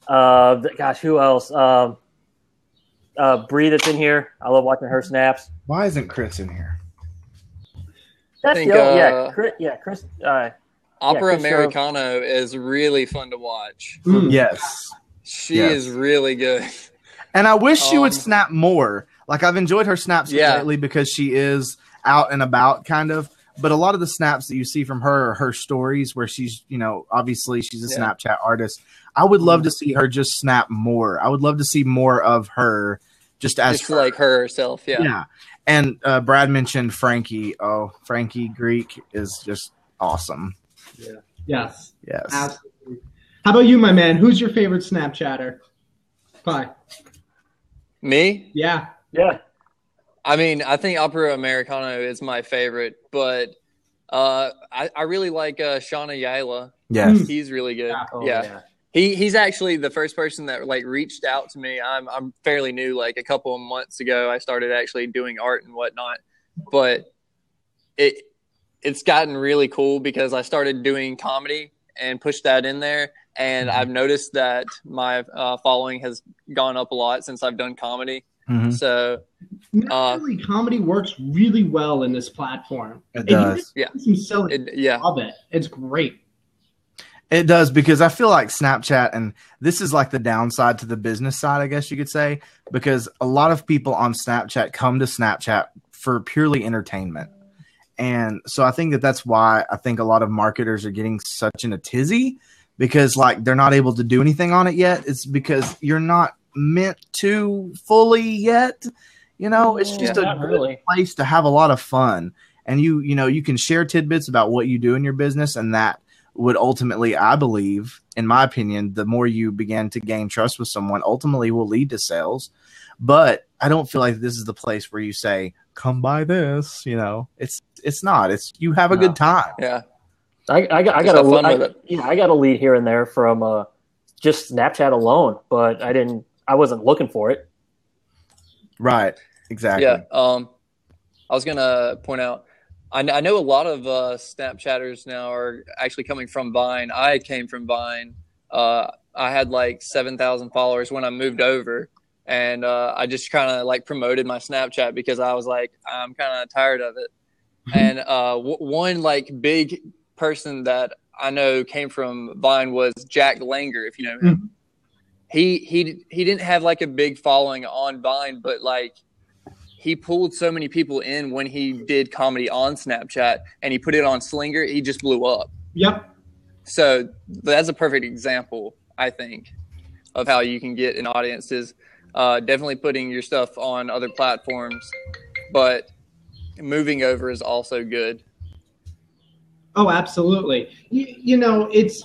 Gosh, who else? Bree that's in here. I love watching her snaps. Why isn't Chris in here? That's think, Chris. Opera Chris Americano is really fun to watch. Yes. She is really good. And I wish she would snap more. Like, I've enjoyed her snaps Yeah. lately because she is out and about, kind of. But a lot of the snaps that you see from her are her stories where she's, obviously she's a Snapchat artist. I would love to see her just snap more. I would love to see more of her just as Just like her herself. Yeah. Yeah. And Brad mentioned Frankie. Oh, Frankie Greek is just awesome. Yes. Yes. Absolutely. How about you, my man? Who's your favorite Snapchatter? Bye. Me? Yeah. Yeah. I mean, I think Opera Americano is my favorite, but I really like Shauna Yaila. Yes. He's really good. Oh, yeah. He's actually the first person that reached out to me. I'm fairly new. Like a couple of months ago, I started actually doing art and whatnot. But it's gotten really cool because I started doing comedy and pushed that in there. And I've noticed that my following has gone up a lot since I've done comedy. Mm-hmm. So naturally, comedy works really well in this platform. It does. Yeah. Some silly. Love it. It's great. It does, because I feel like Snapchat, and this is like the downside to the business side, I guess you could say, because a lot of people on Snapchat come to Snapchat for purely entertainment. And so I think that's why I think a lot of marketers are getting such in a tizzy, because like they're not able to do anything on it yet. It's because you're not meant to fully yet. It's just a good place to have a lot of fun. And you can share tidbits about what you do in your business, and that would ultimately, I believe, in my opinion, the more you begin to gain trust with someone, ultimately will lead to sales. But I don't feel like this is the place where you say, come buy this. It's not. It's you have a good time. Yeah. I got a lead here and there from just Snapchat alone, but I wasn't looking for it. Right. Exactly. Yeah. I was gonna point out, I know a lot of Snapchatters now are actually coming from Vine. I came from Vine. I had like 7,000 followers when I moved over, and I just kind of like promoted my Snapchat because I was like, I'm kind of tired of it. And one like big person that I know came from Vine was Jack Langer, if you know him. He didn't have like a big following on Vine, but like he pulled so many people in when he did comedy on Snapchat, and he put it on Slinger. He just blew up. Yep. So that's a perfect example, I think, of how you can get an audience is definitely putting your stuff on other platforms but moving over is also good. Oh, absolutely. You know, it's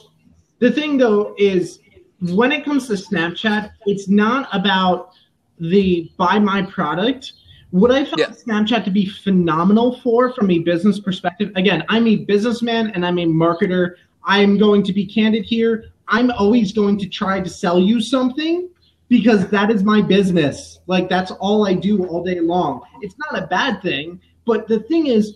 the thing though is when it comes to Snapchat, it's not about the buy my product. What I found Snapchat to be phenomenal for from a business perspective, again, I'm a businessman and I'm a marketer. I'm going to be candid here. I'm always going to try to sell you something because that is my business. Like, that's all I do all day long. It's not a bad thing, but the thing is,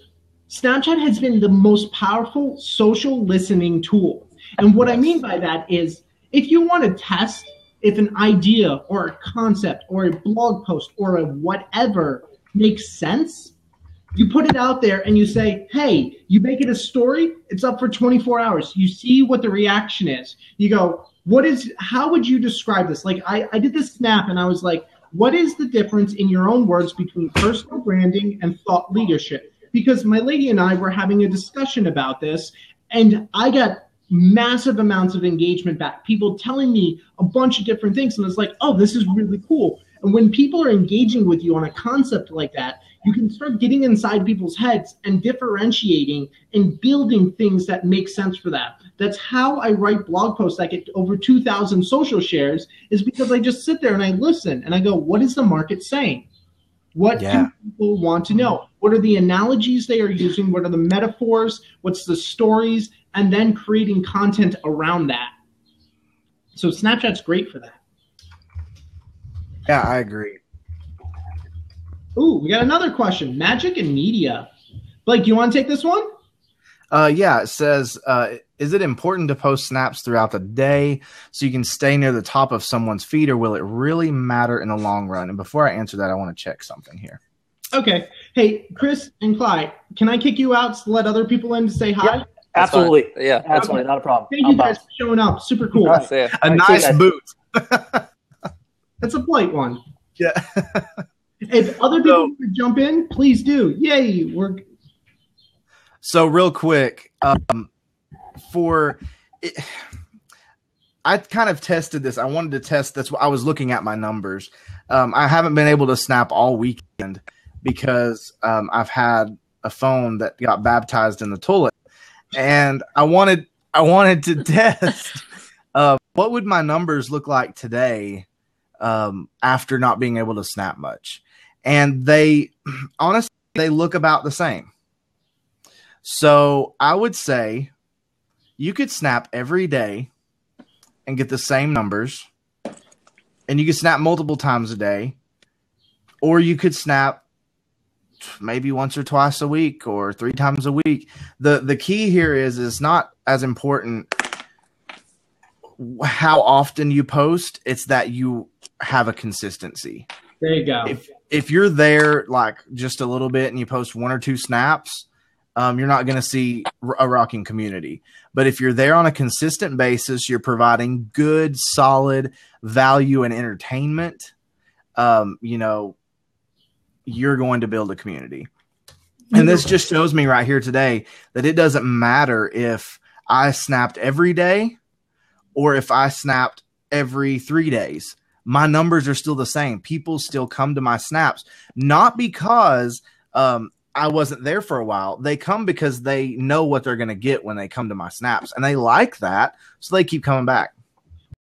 Snapchat has been the most powerful social listening tool. And what I mean by that is, if you want to test if an idea or a concept or a blog post or a whatever makes sense, you put it out there and you say, hey, you make it a story, it's up for 24 hours. You see what the reaction is. You go, how would you describe this? Like I did this snap and I was like, what is the difference in your own words between personal branding and thought leadership? Because my lady and I were having a discussion about this, and I got massive amounts of engagement back, people telling me a bunch of different things, and it's like, oh, this is really cool. And when people are engaging with you on a concept like that, you can start getting inside people's heads and differentiating and building things that make sense for that. That's how I write blog posts that get over 2,000 social shares, is because I just sit there and I listen and I go, what is the market saying? What do people want to know? What are the analogies they are using? What are the metaphors? What's the stories? And then creating content around that. So Snapchat's great for that. Yeah, I agree. Ooh, we got another question. Magic and media. Blake, you want to take this one? Yeah, it says, is it important to post snaps throughout the day so you can stay near the top of someone's feed, or will it really matter in the long run? And before I answer that, I want to check something here. Okay. Hey, Chris and Clyde, can I kick you out to let other people in to say hi? Yeah, absolutely. Yeah, absolutely. Not a problem. Thank you guys for showing up. Super cool. All right. A nice boot. That's a polite one. Yeah. If other people want to jump in, please do. Yay. So real quick, I kind of tested this. I wanted to test this. I was looking at my numbers. I haven't been able to snap all weekend because I've had a phone that got baptized in the toilet, and I wanted to test what would my numbers look like today after not being able to snap much. And they honestly, they look about the same. So I would say you could snap every day and get the same numbers, and you could snap multiple times a day, or you could snap maybe once or twice a week or 3 times a week. The key here is it's not as important how often you post. It's that you have a consistency. There you go. If you're there like just a little bit and you post 1 or 2 snaps, you're not going to see a rocking community. But if you're there on a consistent basis, you're providing good, solid value and entertainment, you're going to build a community. And this just shows me right here today that it doesn't matter if I snapped every day or if I snapped every 3 days. My numbers are still the same. People still come to my snaps, not because I wasn't there for a while. They come because they know what they're going to get when they come to my snaps, and they like that, so they keep coming back.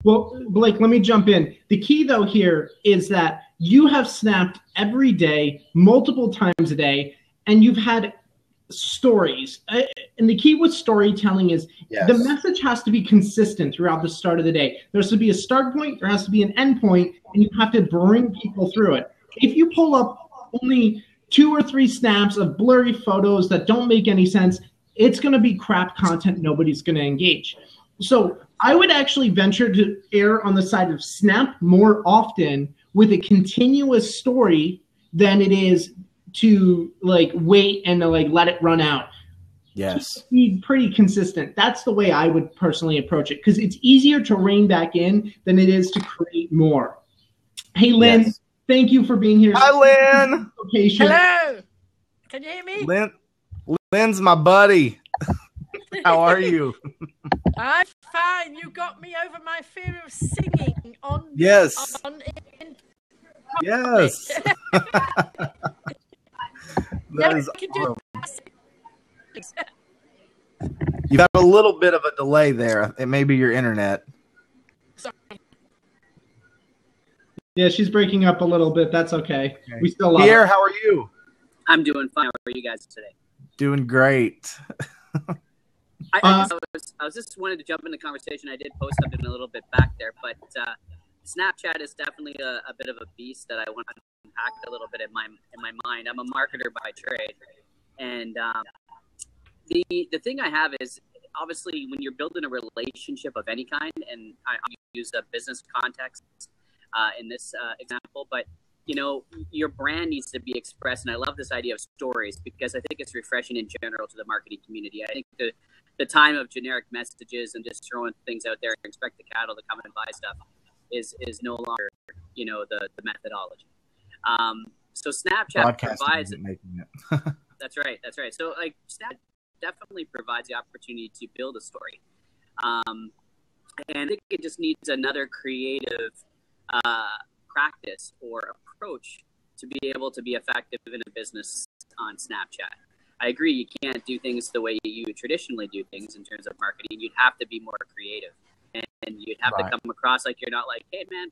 Well, Blake, let me jump in. The key, though, here is that you have snapped every day, multiple times a day, and you've had stories. And the key with storytelling is the message has to be consistent throughout the start of the day. There has to be a start point, there has to be an end point, and you have to bring people through it. If you pull up only 2 or 3 snaps of blurry photos that don't make any sense, it's going to be crap content. Nobody's going to engage. So I would actually venture to err on the side of snap more often with a continuous story than it is to like wait and like let it run out. Yes. Just be pretty consistent. That's the way I would personally approach it, because it's easier to rein back in than it is to create more. Hey, Lynn, thank you for being here. Hi, Lynn. Hello. Can you hear me? Lynn's my buddy. How are you? I'm fine. You got me over my fear of singing on. Yes. Yes. That is we can do awesome. You've got a little bit of a delay there. It may be your internet. Sorry. Yeah, she's breaking up a little bit. That's okay. We still love Pierre, her. how are you? I'm doing fine. How are you guys today? Doing great. I was just wanted to jump in the conversation. I did post something a little bit back there, but Snapchat is definitely a bit of a beast that I want to unpack a little bit in my mind. I'm a marketer by trade, and the thing I have is obviously when you're building a relationship of any kind, and I use a business context in this example, but you know, your brand needs to be expressed, and I love this idea of stories because I think it's refreshing in general to the marketing community. I think the time of generic messages and just throwing things out there and expect the cattle to come and buy stuff is no longer, you know, the methodology. So Snapchat provides it. Making it. That's right. So like Snapchat definitely provides the opportunity to build a story, and I think it just needs another creative practice or approach to be able to be effective in a business on Snapchat. I agree, you can't do things the way you traditionally do things in terms of marketing. You'd have to be more creative, and you'd have to come across like you're not like, hey man,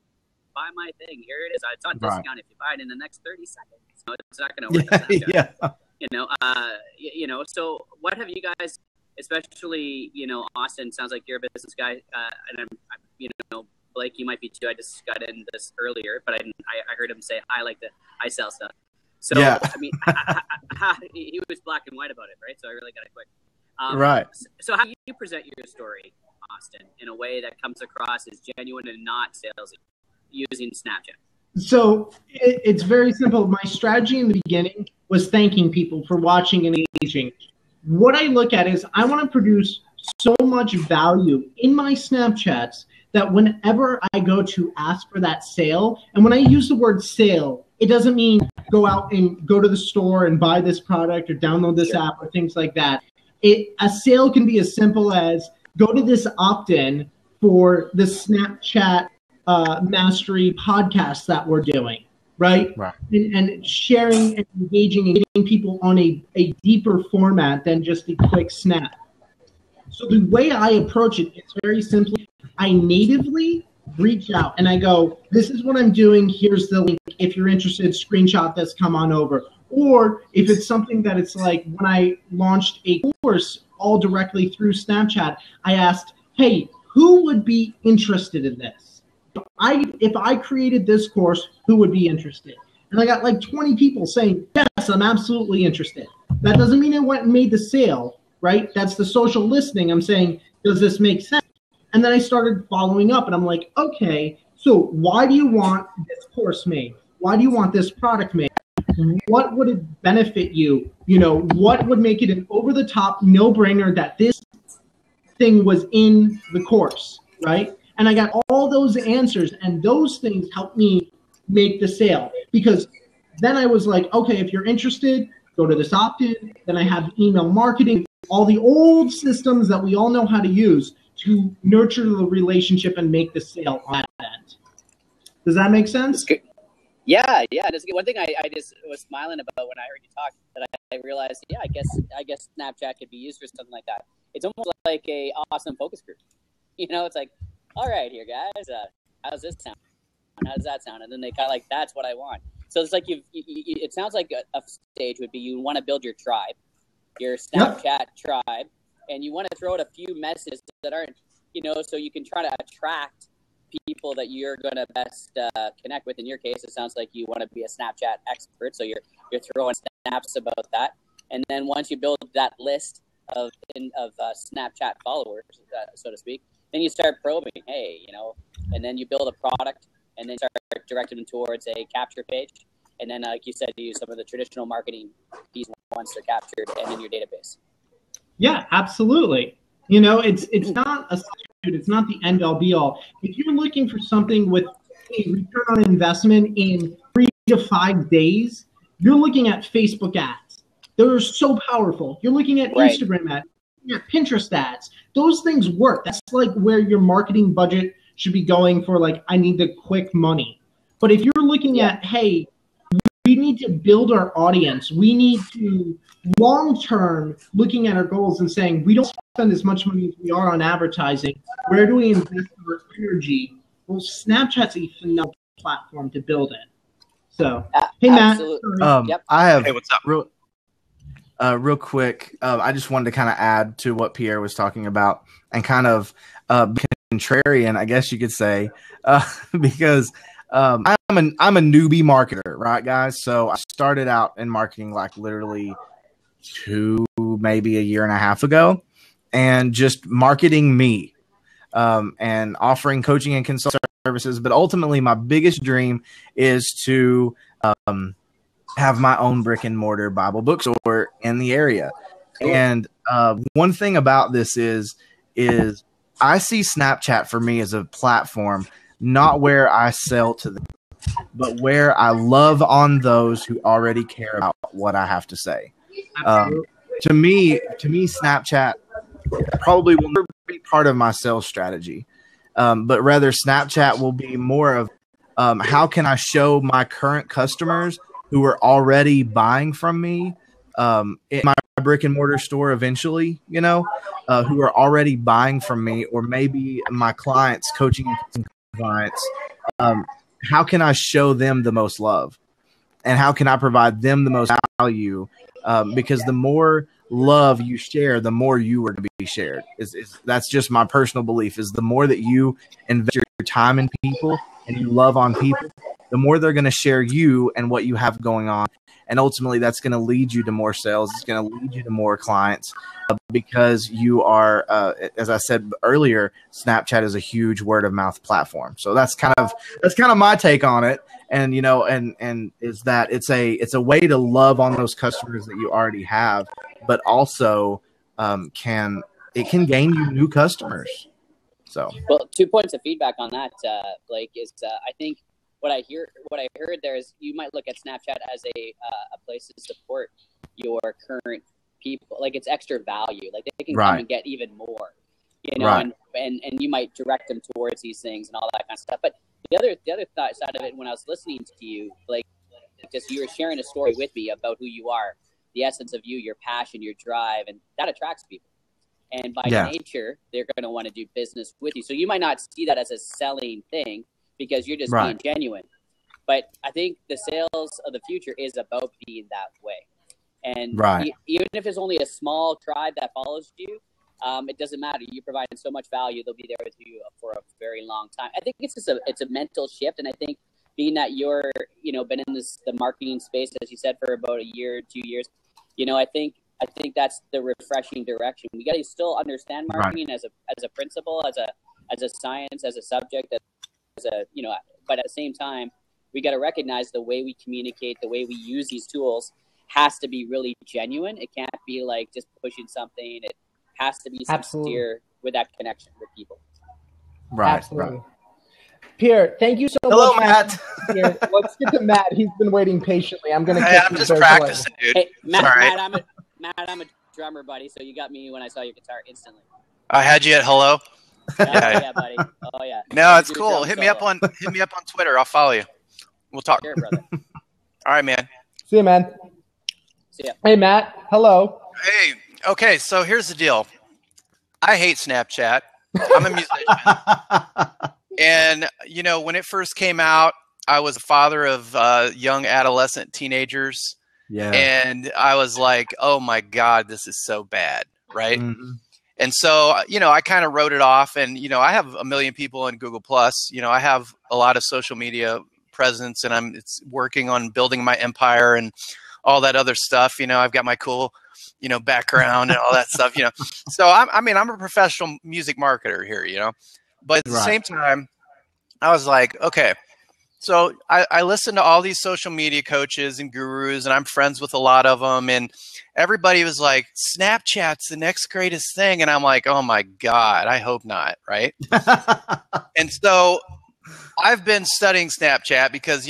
buy my thing, here it is, it's on discount if you buy it in the next 30 seconds. So it's not going to work on Snapchat. You know, so what have you guys, especially, you know, Austin, sounds like you're a business guy, and I'm, you know, Blake, you might be too. I just got in this earlier, but I heard him say I sell stuff. So yeah. I mean, he was black and white about it, right? So I really got it quick. Right. So how do you present your story, Austin, in a way that comes across as genuine and not salesy using Snapchat? So it's very simple. My strategy in the beginning was thanking people for watching and engaging. What I look at is I want to produce so much value in my Snapchats that whenever I go to ask for that sale, and when I use the word sale, it doesn't mean go out and go to the store and buy this product or download this app or things like that. A sale can be as simple as go to this opt-in for the Snapchat Mastery podcast that we're doing, right? And sharing and engaging and getting people on a deeper format than just a quick snap. So the way I approach it, it's very simply, I natively reach out and I go, this is what I'm doing. Here's the link. If you're interested, screenshot this, come on over. Or if it's something that it's like when I launched a course all directly through Snapchat, I asked, hey, who would be interested in this? If I created this course, who would be interested? And I got like 20 people saying, yes, I'm absolutely interested. That doesn't mean I went and made the sale, right? That's the social listening. I'm saying, does this make sense? And then I started following up and I'm like, okay, so why do you want this course made? Why do you want this product made? What would it benefit you? You know, what would make it an over-the-top no-brainer that this thing was in the course, right? And I got all those answers, and those things helped me make the sale. Because then I was like, okay, if you're interested, go to this opt-in. Then I have email marketing, all the old systems that we all know how to use to nurture the relationship and make the sale on that end. Does that make sense? Yeah. That's good. One thing I just was smiling about when I heard you talk that I realized, I guess Snapchat could be used for something like that. It's almost like a awesome focus group. You know, it's like, all right, here, guys, how's this sound? How does that sound? And then they kind of like, that's what I want. So it's like it sounds like a stage would be you want to build your tribe, your Snapchat tribe, and you want to throw out a few messages that aren't, you know, so you can try to attract people that you're going to best connect with. In your case, it sounds like you want to be a Snapchat expert, so you're throwing snaps about that. And then once you build that list of Snapchat followers, so to speak, then you start probing, hey, you know, and then you build a product and then start directing them towards a capture page. And then, like you said, you use some of the traditional marketing keys once they're captured and in your database. Yeah, absolutely. You know, it's not a substitute. It's not the end all be all. If you're looking for something with a return on investment in 3 to 5 days, you're looking at Facebook ads. They're so powerful. You're looking at Instagram ads, Pinterest ads. Those things work. That's like where your marketing budget should be going for, like, I need the quick money. But if you're looking at, hey, we need to build our audience. We need to long-term looking at our goals and saying, we don't spend as much money as we are on advertising. Where do we invest our energy? Well, Snapchat's a phenomenal platform to build it. So, hey, Matt. Yep. I have Hey, what's up? real quick. I just wanted to kind of add to what Pierre was talking about and kind of be contrarian, I guess you could say, because I'm a newbie marketer, right, guys? So I started out in marketing like literally maybe a year and a half ago, and just marketing me, and offering coaching and consulting services. But ultimately, my biggest dream is to have my own brick and mortar Bible bookstore in the area. And one thing about this is I see Snapchat for me as a platform, not where I sell to them, but where I love on those who already care about what I have to say. To me, Snapchat probably will never be part of my sales strategy, but rather Snapchat will be more of how can I show my current customers who are already buying from me in my brick and mortar store eventually, who are already buying from me, or maybe my clients, coaching clients, how can I show them the most love, and how can I provide them the most value? Because the more love you share, the more you are to be shared. That's just my personal belief, is the more that you invest your time in people and you love on people, the more they're going to share you and what you have going on. And ultimately, that's going to lead you to more sales. It's going to lead you to more clients, because you are, as I said earlier, Snapchat is a huge word of mouth platform. So that's kind of my take on it. And and is that it's a way to love on those customers that you already have, but also can gain you new customers. So, well, 2 points of feedback on that, Blake, is I think what I heard there is you might look at Snapchat as a place to support your current people, like it's extra value, like they can come and get even more, and you might direct them towards these things and all that kind of stuff. But the other side of it, when I was listening to you, like just you were sharing a story with me about who you are, the essence of you, your passion, your drive, and that attracts people. And by nature, they're going to want to do business with you. So you might not see that as a selling thing because you're just being genuine. But I think the sales of the future is about being that way. And even if it's only a small tribe that follows you, it doesn't matter. You're providing so much value; they'll be there with you for a very long time. I think it's a mental shift, and I think being that you're been in the marketing space, as you said, for about a year, 2 years, I think that's the refreshing direction. We got to still understand marketing as a principle, as a science, as a subject, but at the same time, we got to recognize the way we communicate, the way we use these tools has to be really genuine. It can't be like just pushing something. It has to be sincere with that connection with people. Right. Absolutely. Right. Pierre, thank you so much. Hello, Matt. Let's get to Matt. He's been waiting patiently. I'm just practicing, dude. Hey, Matt, I'm a drummer, buddy. So you got me when I saw your guitar instantly. I had you at hello. Yeah, buddy. Oh yeah. No, it's cool. Hit me up on Twitter. I'll follow you. We'll talk. Sure, brother. All right, man. See you, man. See ya. Hey, Matt. Hello. Hey. Okay, so here's the deal. I hate Snapchat. I'm a musician. And, when it first came out, I was a father of young adolescent teenagers. Yeah. And I was like, oh, my God, this is so bad, right? Mm-hmm. And so, I kind of wrote it off. And, I have 1 million people in Google+. I have a lot of social media presence, and it's working on building my empire and all that other stuff. I've got my cool, background and all that stuff, So, I'm a professional music marketer here, But at the same time, I was like, okay. So I listen to all these social media coaches and gurus, and I'm friends with a lot of them. And everybody was like, Snapchat's the next greatest thing. And I'm like, oh, my God, I hope not. Right. And so I've been studying Snapchat because,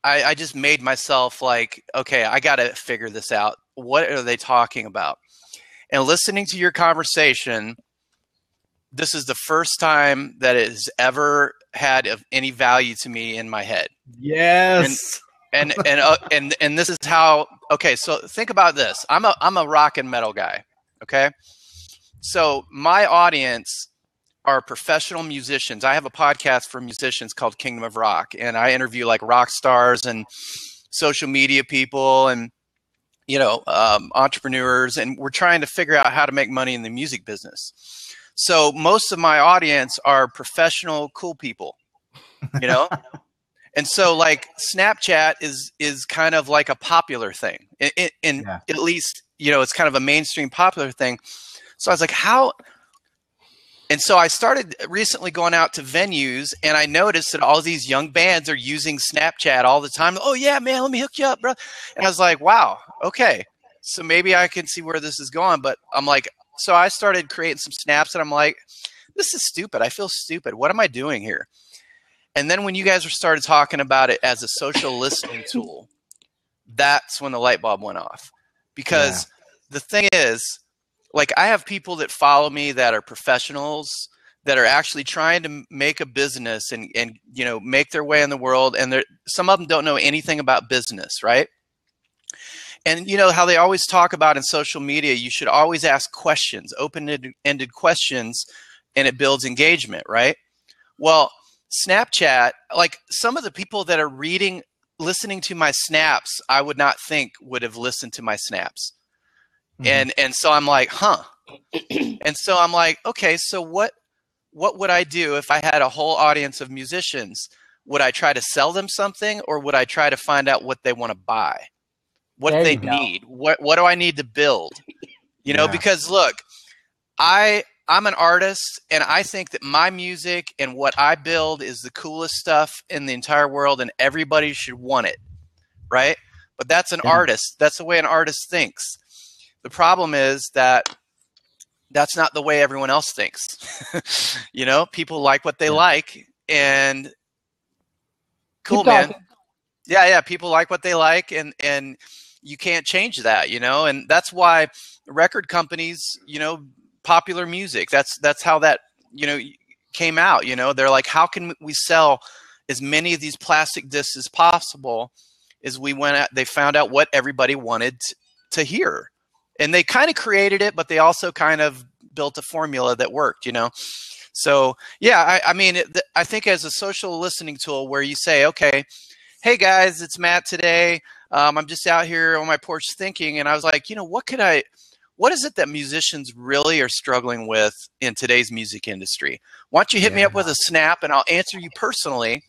I just made myself like, okay, I got to figure this out. What are they talking about? And listening to your conversation, this is the first time that it has ever had of any value to me in my head. Yes. And this is how. Okay, so think about this. I'm a rock and metal guy. Okay, so my audience are professional musicians. I have a podcast for musicians called Kingdom of Rock, and I interview like rock stars and social media people and entrepreneurs, and we're trying to figure out how to make money in the music business. So most of my audience are professional, cool people, and so like Snapchat is kind of like a popular thing, and at least it's kind of a mainstream popular thing. So I was like, how? And so I started recently going out to venues, and I noticed that all these young bands are using Snapchat all the time. Oh yeah, man, let me hook you up, bro. And I was like, wow, okay, so maybe I can see where this is going. But I'm like, so I started creating some snaps, and I'm like, this is stupid. I feel stupid. What am I doing here? And then when you guys started talking about it as a social listening tool, that's when the light bulb went off. Because the thing is, like, I have people that follow me that are professionals that are actually trying to make a business and make their way in the world. And some of them don't know anything about business, right? And you know how they always talk about in social media, you should always ask questions, open-ended questions, and it builds engagement, right? Well, Snapchat, like some of the people that are listening to my snaps, I would not think would have listened to my snaps. Mm-hmm. And so I'm like, huh. And so I'm like, okay, so what would I do if I had a whole audience of musicians? Would I try to sell them something, or would I try to find out what they want to buy? What they need? What do I need to build? Because look, I'm an artist, and I think that my music and what I build is the coolest stuff in the entire world, and everybody should want it, right? But that's an artist. That's the way an artist thinks. The problem is that that's not the way everyone else thinks. People like what they like, and cool, man. Yeah, people like what they like, and you can't change that, and that's why record companies, popular music, that's how that, came out. They're like, how can we sell as many of these plastic discs as possible? They found out what everybody wanted to hear. And they kind of created it, but they also kind of built a formula that worked, So, yeah, I think as a social listening tool where you say, okay, hey, guys, it's Matt today. I'm just out here on my porch thinking. And I was like, what is it that musicians really are struggling with in today's music industry? Why don't you hit me up with a snap, and I'll answer you personally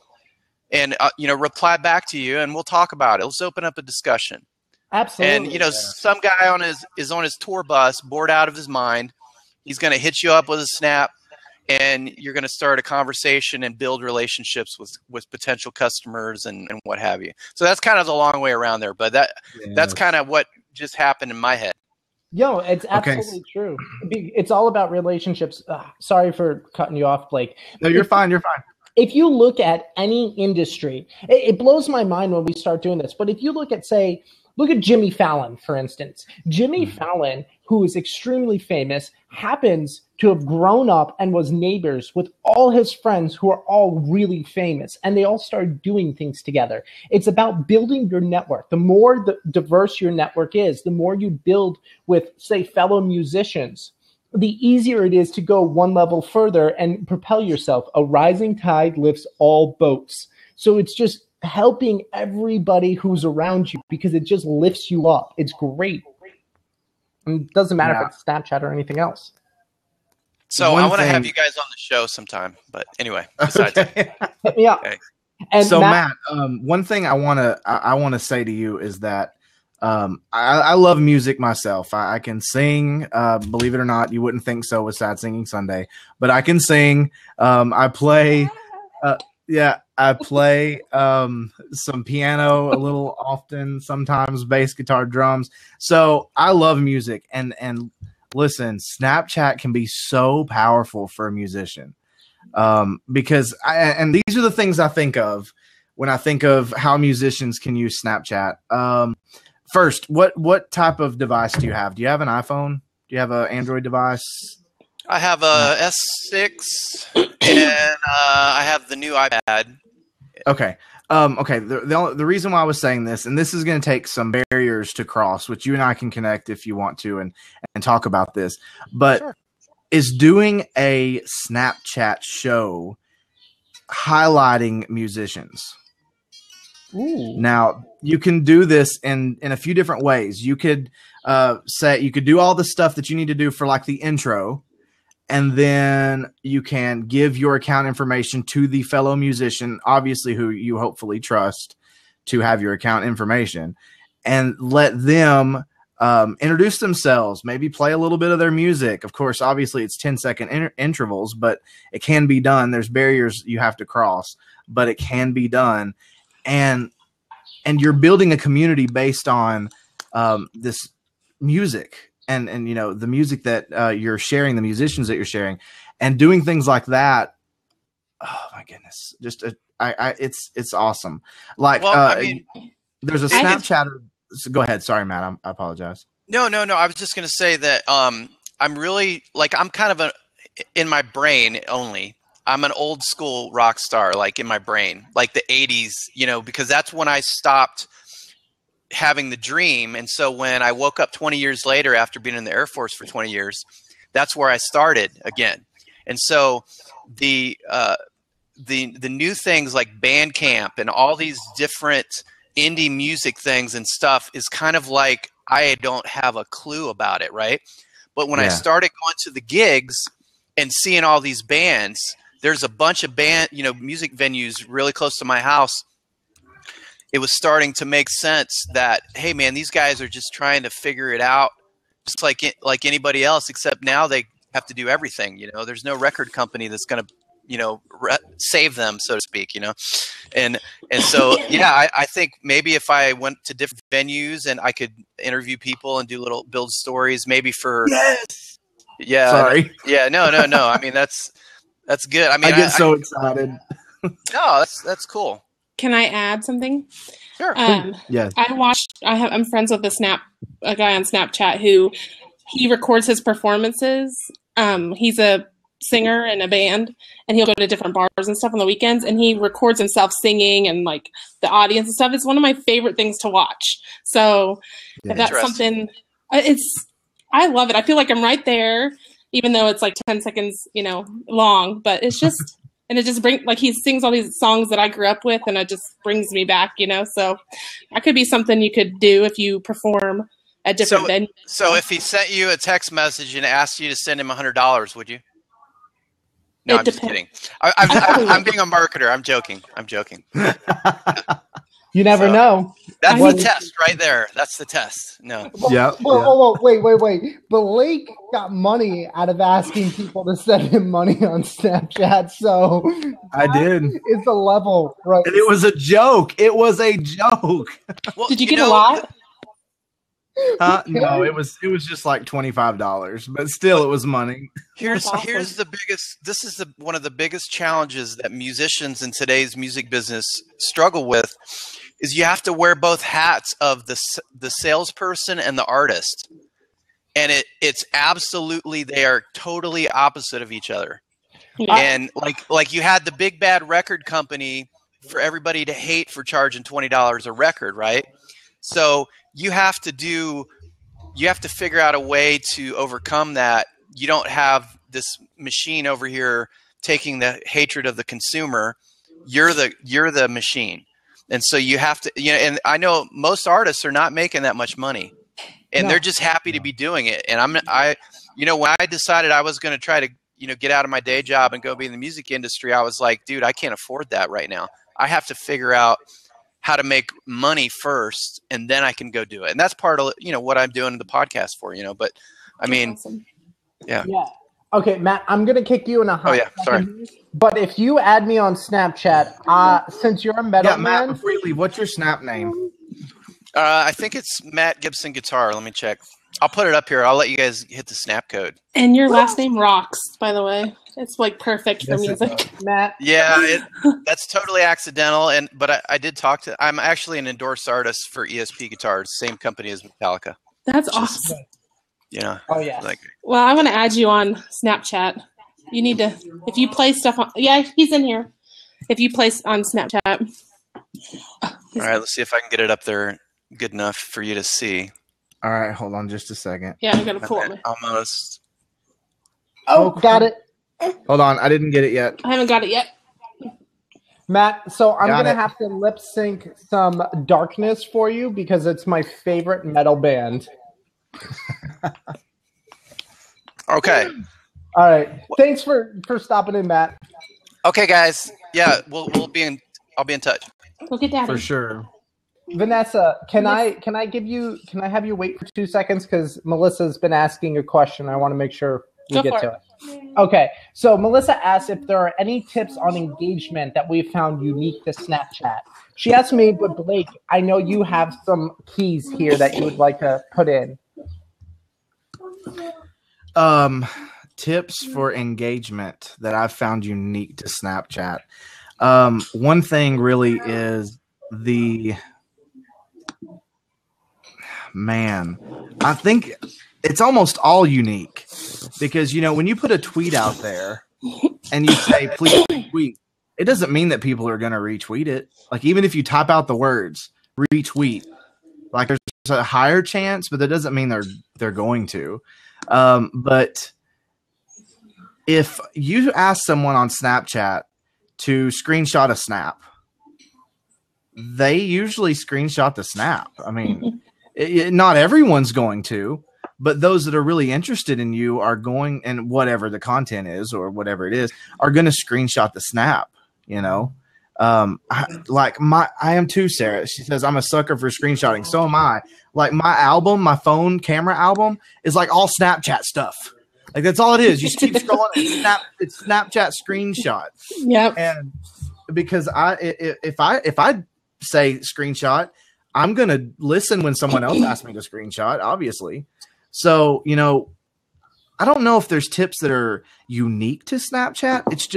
and, reply back to you, and we'll talk about it. Let's open up a discussion. Absolutely. And some guy is on his tour bus, bored out of his mind. He's going to hit you up with a snap, and you're going to start a conversation and build relationships with potential customers and what have you. So that's kind of the long way around there, but that's kind of what just happened in my head. Yo, it's absolutely true. It's all about relationships. Sorry for cutting you off, Blake. No, you're fine. You're fine. If you look at any industry, it blows my mind when we start doing this. But if you look at, look at Jimmy Fallon, for instance. Jimmy Fallon, who is extremely famous, happens to have grown up and was neighbors with all his friends who are all really famous, and they all started doing things together. It's about building your network. The more diverse your network is, the more you build with, say, fellow musicians, the easier it is to go one level further and propel yourself. A rising tide lifts all boats. So it's just helping everybody who's around you because it just lifts you up. It's great. And it doesn't matter if it's Snapchat or anything else. So I want to have you guys on the show sometime. But anyway, besides that. Hit me up. Okay. And so Matt, one thing I want to say to you is that I love music myself. I can sing. Believe it or not, you wouldn't think so with Sad Singing Sunday, but I can sing. I play. I play some piano a little often, sometimes bass guitar, drums. So I love music. And listen, Snapchat can be so powerful for a musician because these are the things I think of when I think of how musicians can use Snapchat. First, what type of device do you have? Do you have an iPhone? Do you have an Android device? I have a S6 and I have the new iPad. Okay. Okay, the reason why I was saying this, and this is going to take some barriers to cross, which you and I can connect if you want to, and talk about this, but Sure. is doing a Snapchat show highlighting musicians. Ooh. Now, you can do this in a few different ways. You could you could do all the stuff that you need to do for like the intro, and then you can give your account information to the fellow musician, obviously who you hopefully trust to have your account information, and let them introduce themselves, maybe play a little bit of their music. Of course, obviously it's 10-second intervals, but it can be done. There's barriers you have to cross, but it can be done. And you're building a community based on this music and you know, the music that you're sharing, the musicians that you're sharing, and doing things like that. Oh my goodness. Just it's awesome. Like, Well, I mean, there's a Snapchatter. Go ahead. Sorry, Matt. I apologize. No. I was just going to say that I'm really like, I'm kind of in my brain only. I'm an old school rock star, like in my brain, like the 80s, you know, because that's when I stopped having the dream. And so when I woke up 20 years later after being in the Air Force for 20 years, that's where I started again. And so the new things like Bandcamp and all these different indie music things and stuff is kind of like, I don't have a clue about it, right? But when I started going to the gigs and seeing all these bands, there's a bunch of music venues really close to my house. It was starting to make sense that, hey man, these guys are just trying to figure it out just like anybody else, except now they have to do everything. You know, there's no record company that's going to, you know, save them, so to speak, you know? And so, yeah, I think maybe if I went to different venues and I could interview people and do build stories, maybe for, Sorry. No. I mean, that's good. I mean, I get so excited. No, that's cool. Can I add something? Sure. Yes. I'm friends with a guy on Snapchat who he records his performances. He's a singer in a band, and he'll go to different bars and stuff on the weekends, and he records himself singing and like the audience and stuff. It's one of my favorite things to watch. So if that's something, I love it. I feel like I'm right there, even though it's like 10 seconds, you know, long, but it's just, and it just he sings all these songs that I grew up with, and it just brings me back, you know? So that could be something you could do if you perform at different venues. So if he sent you a text message and asked you to send him $100, would you? No, I'm just kidding. I'm being a marketer. I'm joking. You never know. That's the test right there. That's the test. No. Wait. Blake got money out of asking people to send him money on Snapchat. So I did. It's a level, right? And it was a joke. Well, did you get a lot? No, it was just like $25, but still it was money. Here's the biggest. This is one of the biggest challenges that musicians in today's music business struggle with, is you have to wear both hats of the salesperson and the artist, and it's absolutely, they are totally opposite of each other. And like you had the big bad record company for everybody to hate for charging $20 a record, right? So you have to figure out a way to overcome that. You don't have this machine over here taking the hatred of the consumer. You're the machine. And so you have to, you know, and I know most artists are not making that much money, and they're just happy to be doing it. And when I decided I was going to try to, you know, get out of my day job and go be in the music industry, I was like, dude, I can't afford that right now. I have to figure out how to make money first, and then I can go do it. And that's part of, you know, what I'm doing the podcast for, you know, but I mean, awesome. Yeah. Okay, Matt, I'm going to kick you in a hot second. Sorry. But if you add me on Snapchat, since you're a metal man. Matt, before you leave, what's your Snap name? I think it's Matt Gibson Guitar. Let me check. I'll put it up here. I'll let you guys hit the Snap code. And your last name rocks, by the way. It's like perfect for music. Matt. Yeah, that's totally accidental. But I did talk to. I'm actually an endorsed artist for ESP Guitars, same company as Metallica. That's awesome. Yeah. Oh yeah. Well, I want to add you on Snapchat. You need to, if you play stuff on. Yeah, he's in here. If you play on Snapchat. All right, let's see if I can get it up there good enough for you to see. All right, hold on just a second. Yeah, I gotta pull it. Almost. Oh, got it. Hold on, I didn't get it yet. I haven't got it yet. Matt, so I'm Got going to it. have to lip sync some Darkness for you because it's my favorite metal band. Okay. All right. Thanks for stopping in, Matt. Okay, guys. Yeah, I'll be in touch. Look at Daddy. For sure. Vanessa, can I have you wait for 2 seconds because Melissa's been asking a question. I want to make sure we Go get for to it. Okay, so Melissa asked if there are any tips on engagement that we've found unique to Snapchat. She asked me, but Blake, I know you have some keys here that you would like to put in. Tips for engagement that I've found unique to Snapchat. One thing really is I think it's almost all unique because, when you put a tweet out there and you say, please retweet, it doesn't mean that people are going to retweet it. Like, even if you type out the words retweet, like there's a higher chance, but that doesn't mean they're going to. But if you ask someone on Snapchat to screenshot a snap, they usually screenshot the snap. I mean, not everyone's going to, but those that are really interested in you are going, and whatever the content is or whatever it is, are going to screenshot the snap, I am too, Sarah. She says, I'm a sucker for screenshotting. So am I. Like my phone camera album is like all Snapchat stuff. Like that's all it is. You just keep scrolling. It's Snapchat screenshots. Yep. And because if I say screenshot, I'm going to listen when someone else asks me to screenshot, obviously. So, I don't know if there's tips that are unique to Snapchat. It's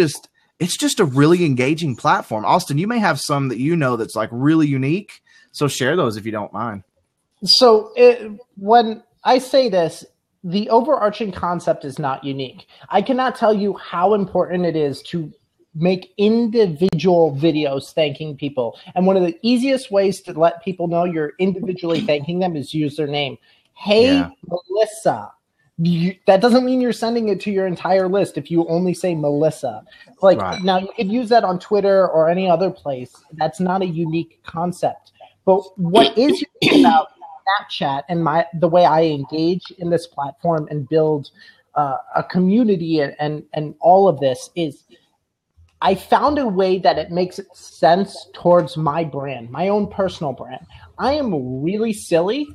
just a really engaging platform. Austin, you may have some that that's like really unique. So share those if you don't mind. So when I say this, the overarching concept is not unique. I cannot tell you how important it is to make individual videos thanking people. And one of the easiest ways to let people know you're individually thanking them is use their name. Hey, Melissa. That doesn't mean you're sending it to your entire list if you only say Melissa. Now you could use that on Twitter or any other place. That's not a unique concept. But what is unique about Snapchat and the way I engage in this platform and build a community and all of this is I found a way that it makes sense towards my brand, my own personal brand. I am really silly.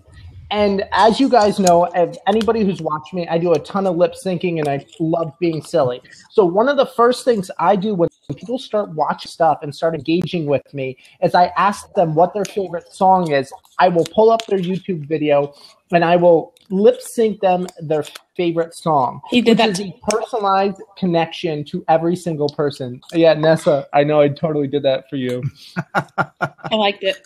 And as you guys know, anybody who's watched me, I do a ton of lip syncing and I love being silly. So one of the first things I do when people start watching stuff and start engaging with me is I ask them what their favorite song is. I will pull up their YouTube video and I will lip sync them their favorite song. He did that. Which is a personalized connection to every single person. Yeah, Nessa, I know I totally did that for you. I liked it.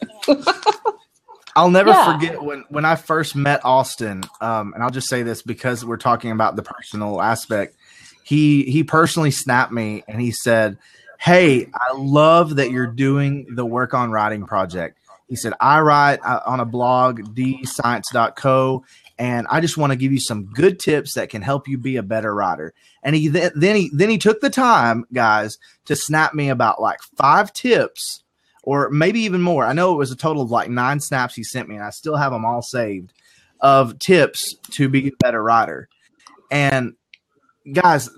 I'll never forget when I first met Austin, and I'll just say this because we're talking about the personal aspect. He personally snapped me and he said, "Hey, I love that you're doing the Work on Writing project." He said, "I write on a blog, dscience.co, and I just want to give you some good tips that can help you be a better writer." And then he took the time, guys, to snap me about like 5 tips. Or maybe even more. I know it was a total of like 9 snaps he sent me, and I still have them all saved, of tips to be a better writer. And guys,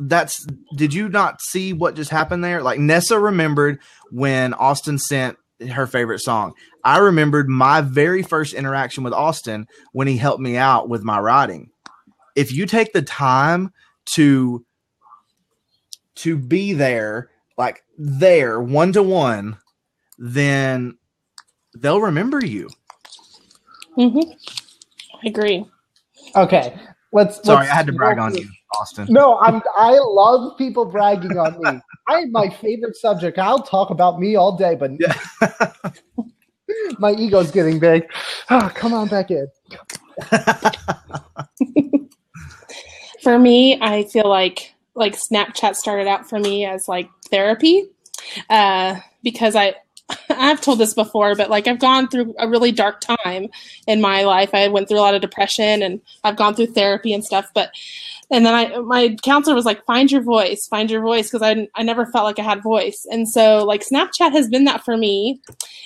did you not see what just happened there? Like Nessa remembered when Austin sent her favorite song. I remembered my very first interaction with Austin when he helped me out with my writing. If you take the time to be there, like there, one-to-one, then they'll remember you. Mm-hmm. I agree. Okay. Sorry, I had to brag on you, Austin. No, I love people bragging on me. My favorite subject. I'll talk about me all day, but my ego's getting big. Oh, come on back in. For me, I feel like Snapchat started out for me as like therapy, because I I've told this before, but like I've gone through a really dark time in my life. I went through a lot of depression, and I've gone through therapy and stuff. And then my counselor was like, find your voice, because I never felt like I had voice. And so like Snapchat has been that for me.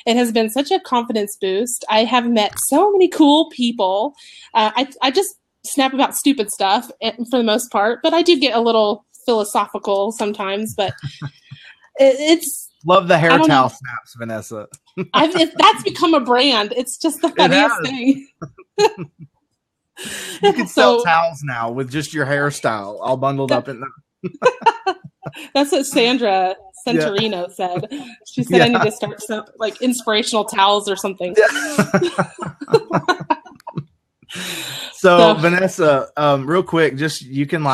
It has been such a confidence boost. I have met so many cool people. I just snap about stupid stuff for the most part, but I do get a little philosophical sometimes, but it's love the hair towel snaps, Vanessa. That's become a brand. It's just the funniest thing. You can sell towels now with just your hairstyle all bundled up in them. That's what Sandra Centurino said. She said I need to start some like inspirational towels or something. So Vanessa, real quick, just you can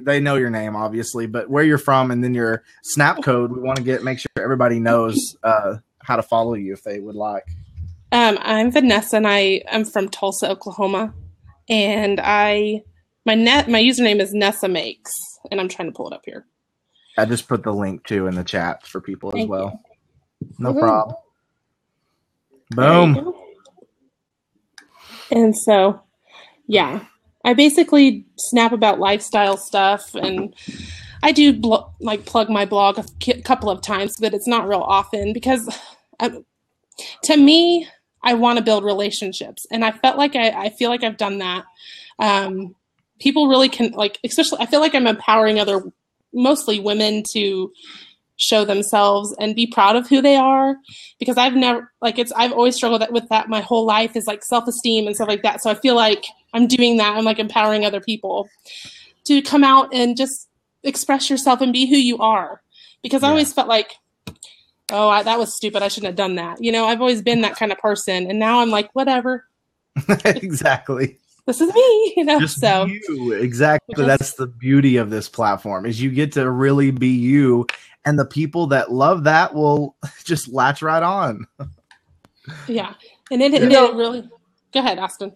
they know your name obviously, but where you're from and then your Snap code. We want to make sure everybody knows how to follow you if they would like. I'm Vanessa, and I'm from Tulsa, Oklahoma, and my username is Nessa Makes, and I'm trying to pull it up here. I just put the link too in the chat for people as well. No Mhm. problem. Boom. And so, yeah, I basically snap about lifestyle stuff, and I do plug my blog a couple of times, but it's not real often because to me, I want to build relationships, and I feel like I've done that. People really can especially I feel like I'm empowering mostly women to show themselves and be proud of who they are, because I've always struggled with that my whole life, is like self-esteem and stuff like that. So I feel like I'm doing that. I'm like empowering other people to come out and just express yourself and be who you are, because I always felt like, that was stupid. I shouldn't have done that. I've always been that kind of person. And now I'm like, whatever. Exactly. This is me, Just be you. Exactly. That's the beauty of this platform, is you get to really be you, and the people that love that will just latch right on. Yeah. And it really, go ahead, Austin.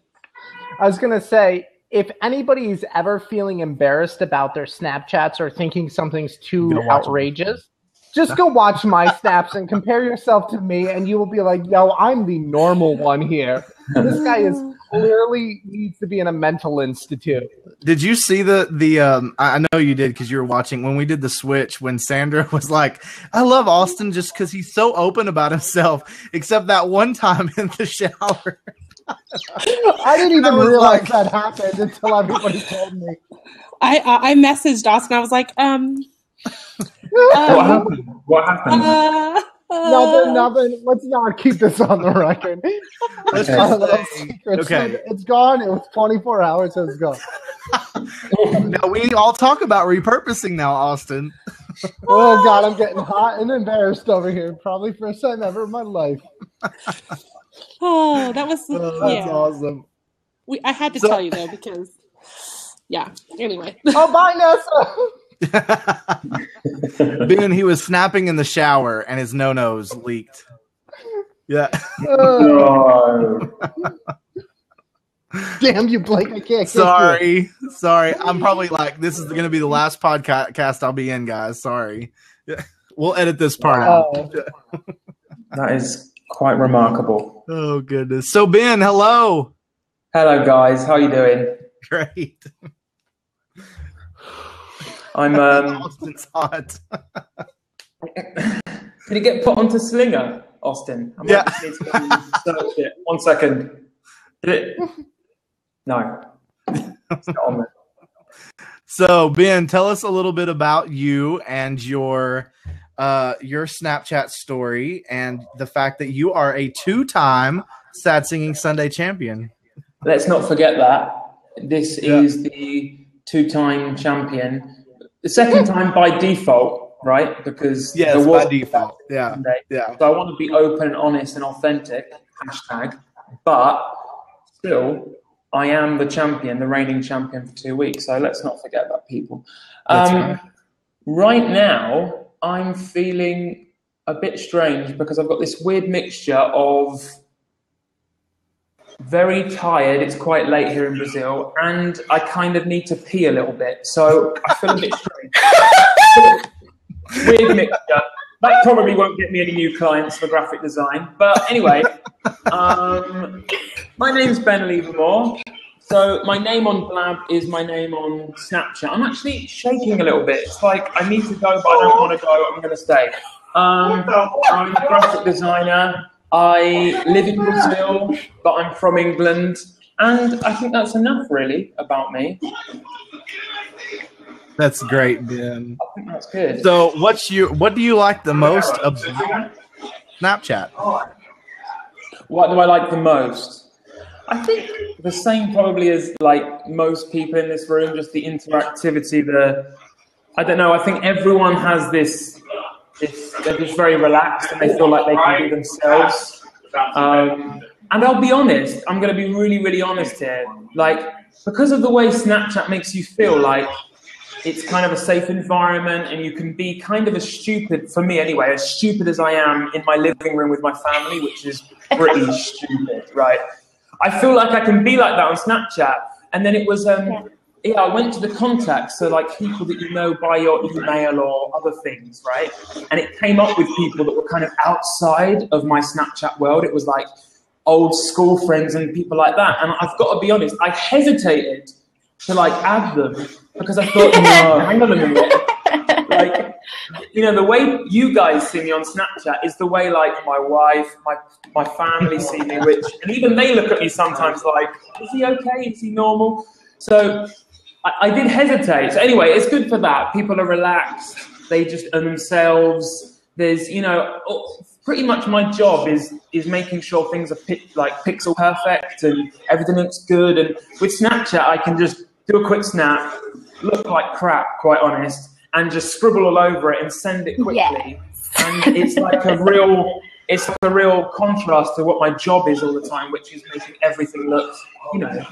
I was going to say, if anybody's ever feeling embarrassed about their Snapchats or thinking something's too outrageous, just go watch my snaps and compare yourself to me, and you will be like, yo, I'm the normal one here. This guy clearly needs to be in a mental institute. Did you see the I know you did because you were watching when we did the switch, when Sandra was like, I love Austin just because he's so open about himself, except that one time in the shower. I didn't even realize that happened until everybody told me. I messaged Austin. I was like, What happened? Nothing. Let's not keep this on the record. Okay. It's gone. It was 24 hours, so it's gone. No, we all talk about repurposing now, Austin. Oh, God, I'm getting hot and embarrassed over here. Probably first time ever in my life. Oh, that was that's awesome. I had to tell you, though, because, anyway. Oh, bye, Nessa. Ben, he was snapping in the shower and his no-nos leaked. Yeah. Damn you, Blake. I can't. Sorry. I'm probably this is going to be the last podcast I'll be in, guys. Sorry. We'll edit this part out. That is quite remarkable. Oh, goodness. So, Ben, hello. Hello, guys. How you doing? Great. I'm Austin's hot. Did he get put onto Slinger, Austin? I might need to search it. 1 second. Did it? No. It's not on there. So, Ben, tell us a little bit about you and your Snapchat story and the fact that you are a 2-time Sad Singing Sunday champion. Let's not forget that. This is the 2-time champion. The second time by default, right? Because by default. Yeah. So I want to be open and honest and authentic, #, but still I am the champion, the reigning champion for 2 weeks. So let's not forget that, people. Right now, I'm feeling a bit strange because I've got this weird mixture of very tired. It's quite late here in Brazil, and I kind of need to pee a little bit. So I feel a bit strange. Weird mixture. That probably won't get me any new clients for graphic design. But anyway, my name's Ben Levermore. So my name on Blab is my name on Snapchat. I'm actually shaking a little bit. It's like I need to go, but I don't want to go. I'm going to stay. I'm a graphic designer. I live in Brazil, but I'm from England. And I think that's enough, really, about me. That's great, Ben. I think that's good. So what do you like the most about Snapchat? What do I like the most? I think the same probably as like most people in this room, just the interactivity, I don't know, I think everyone has this, they're just very relaxed and they feel like they can be themselves. And I'll be honest, I'm going to be really, really honest here. Like, because of the way Snapchat makes you feel like it's kind of a safe environment and you can be kind of as stupid, for me anyway, as stupid as I am in my living room with my family, which is pretty stupid, right? I feel like I can be like that on Snapchat. And then it was, I went to the contacts, so like people that you know by your email or other things, right? And it came up with people that were kind of outside of my Snapchat world. It was like old school friends and people like that. And I've got to be honest, I hesitated to like add them because I thought, no, hang on a minute. Like, you know, the way you guys see me on Snapchat is the way like my wife, my family see me, and even they look at me sometimes like, is he okay? Is he normal? So I did hesitate. So anyway, it's good for that. People are relaxed. They just are themselves. There's, you know, pretty much my job is making sure things are pixel perfect and everything looks good. And with Snapchat, I can just do a quick snap, look like crap, quite honest, and just scribble all over it and send it quickly. Yes. And it's like a real contrast to what my job is all the time, which is making everything look, you know,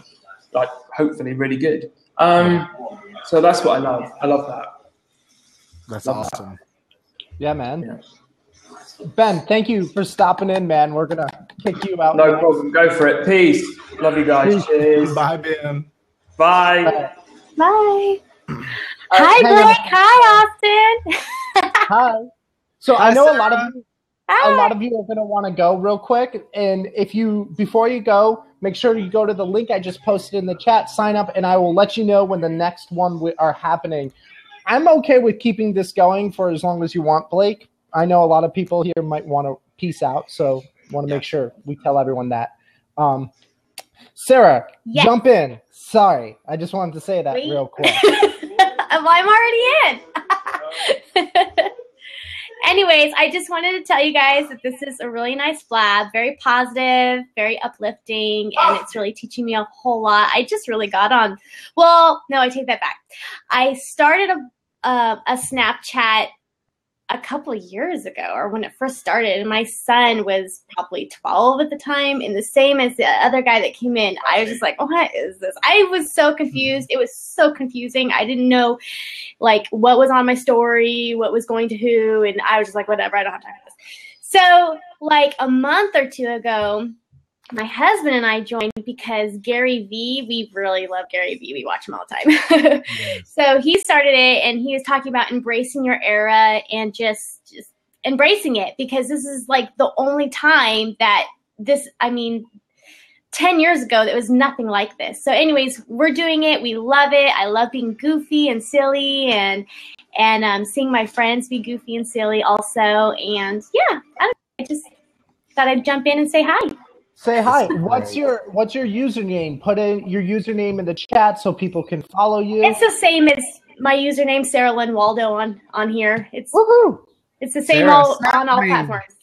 like hopefully really good. So that's what I love. I love that. That's awesome. That. Yeah, man. Yeah. Ben, thank you for stopping in, man. We're going to kick you out. No problem. Go for it. Peace. Love you guys. Peace. Cheers. Bye, Ben. Bye. Bye. Hi, Blake. Hi, Austin. Hi. So I know a lot of you are going to want to go real quick. And before you go, make sure you go to the link I just posted in the chat, sign up, and I will let you know when the next one are happening. I'm okay with keeping this going for as long as you want, Blake. I know a lot of people here might want to peace out, so want to make sure we tell everyone that. Sarah, jump in. Sorry, I just wanted to say that real quick. Well, I'm already in. Anyways, I just wanted to tell you guys that this is a really nice blab, very positive, very uplifting, and it's really teaching me a whole lot. I just really got on. Well, no, I take that back. I started a Snapchat a couple of years ago, or when it first started, and my son was probably 12 at the time, and the same as the other guy that came in. I was just like, what is this? I was so confused. It was so confusing. I didn't know like what was on my story, what was going to who, and I was just like, whatever, I don't have time for this. So like a month or two ago, my husband and I joined because Gary Vee, we really love Gary Vee. We watch him all the time. Yes. So he started it, and he was talking about embracing your era and just embracing it, because this is like the only time that 10 years ago, there was nothing like this. So anyways, we're doing it. We love it. I love being goofy and silly and seeing my friends be goofy and silly also. And yeah, I just thought I'd jump in and say hi. Say hi. What's your username? Put in your username in the chat so people can follow you. It's the same as my username, Sarah Lynn Waldo on here. It's It's the same on all platforms.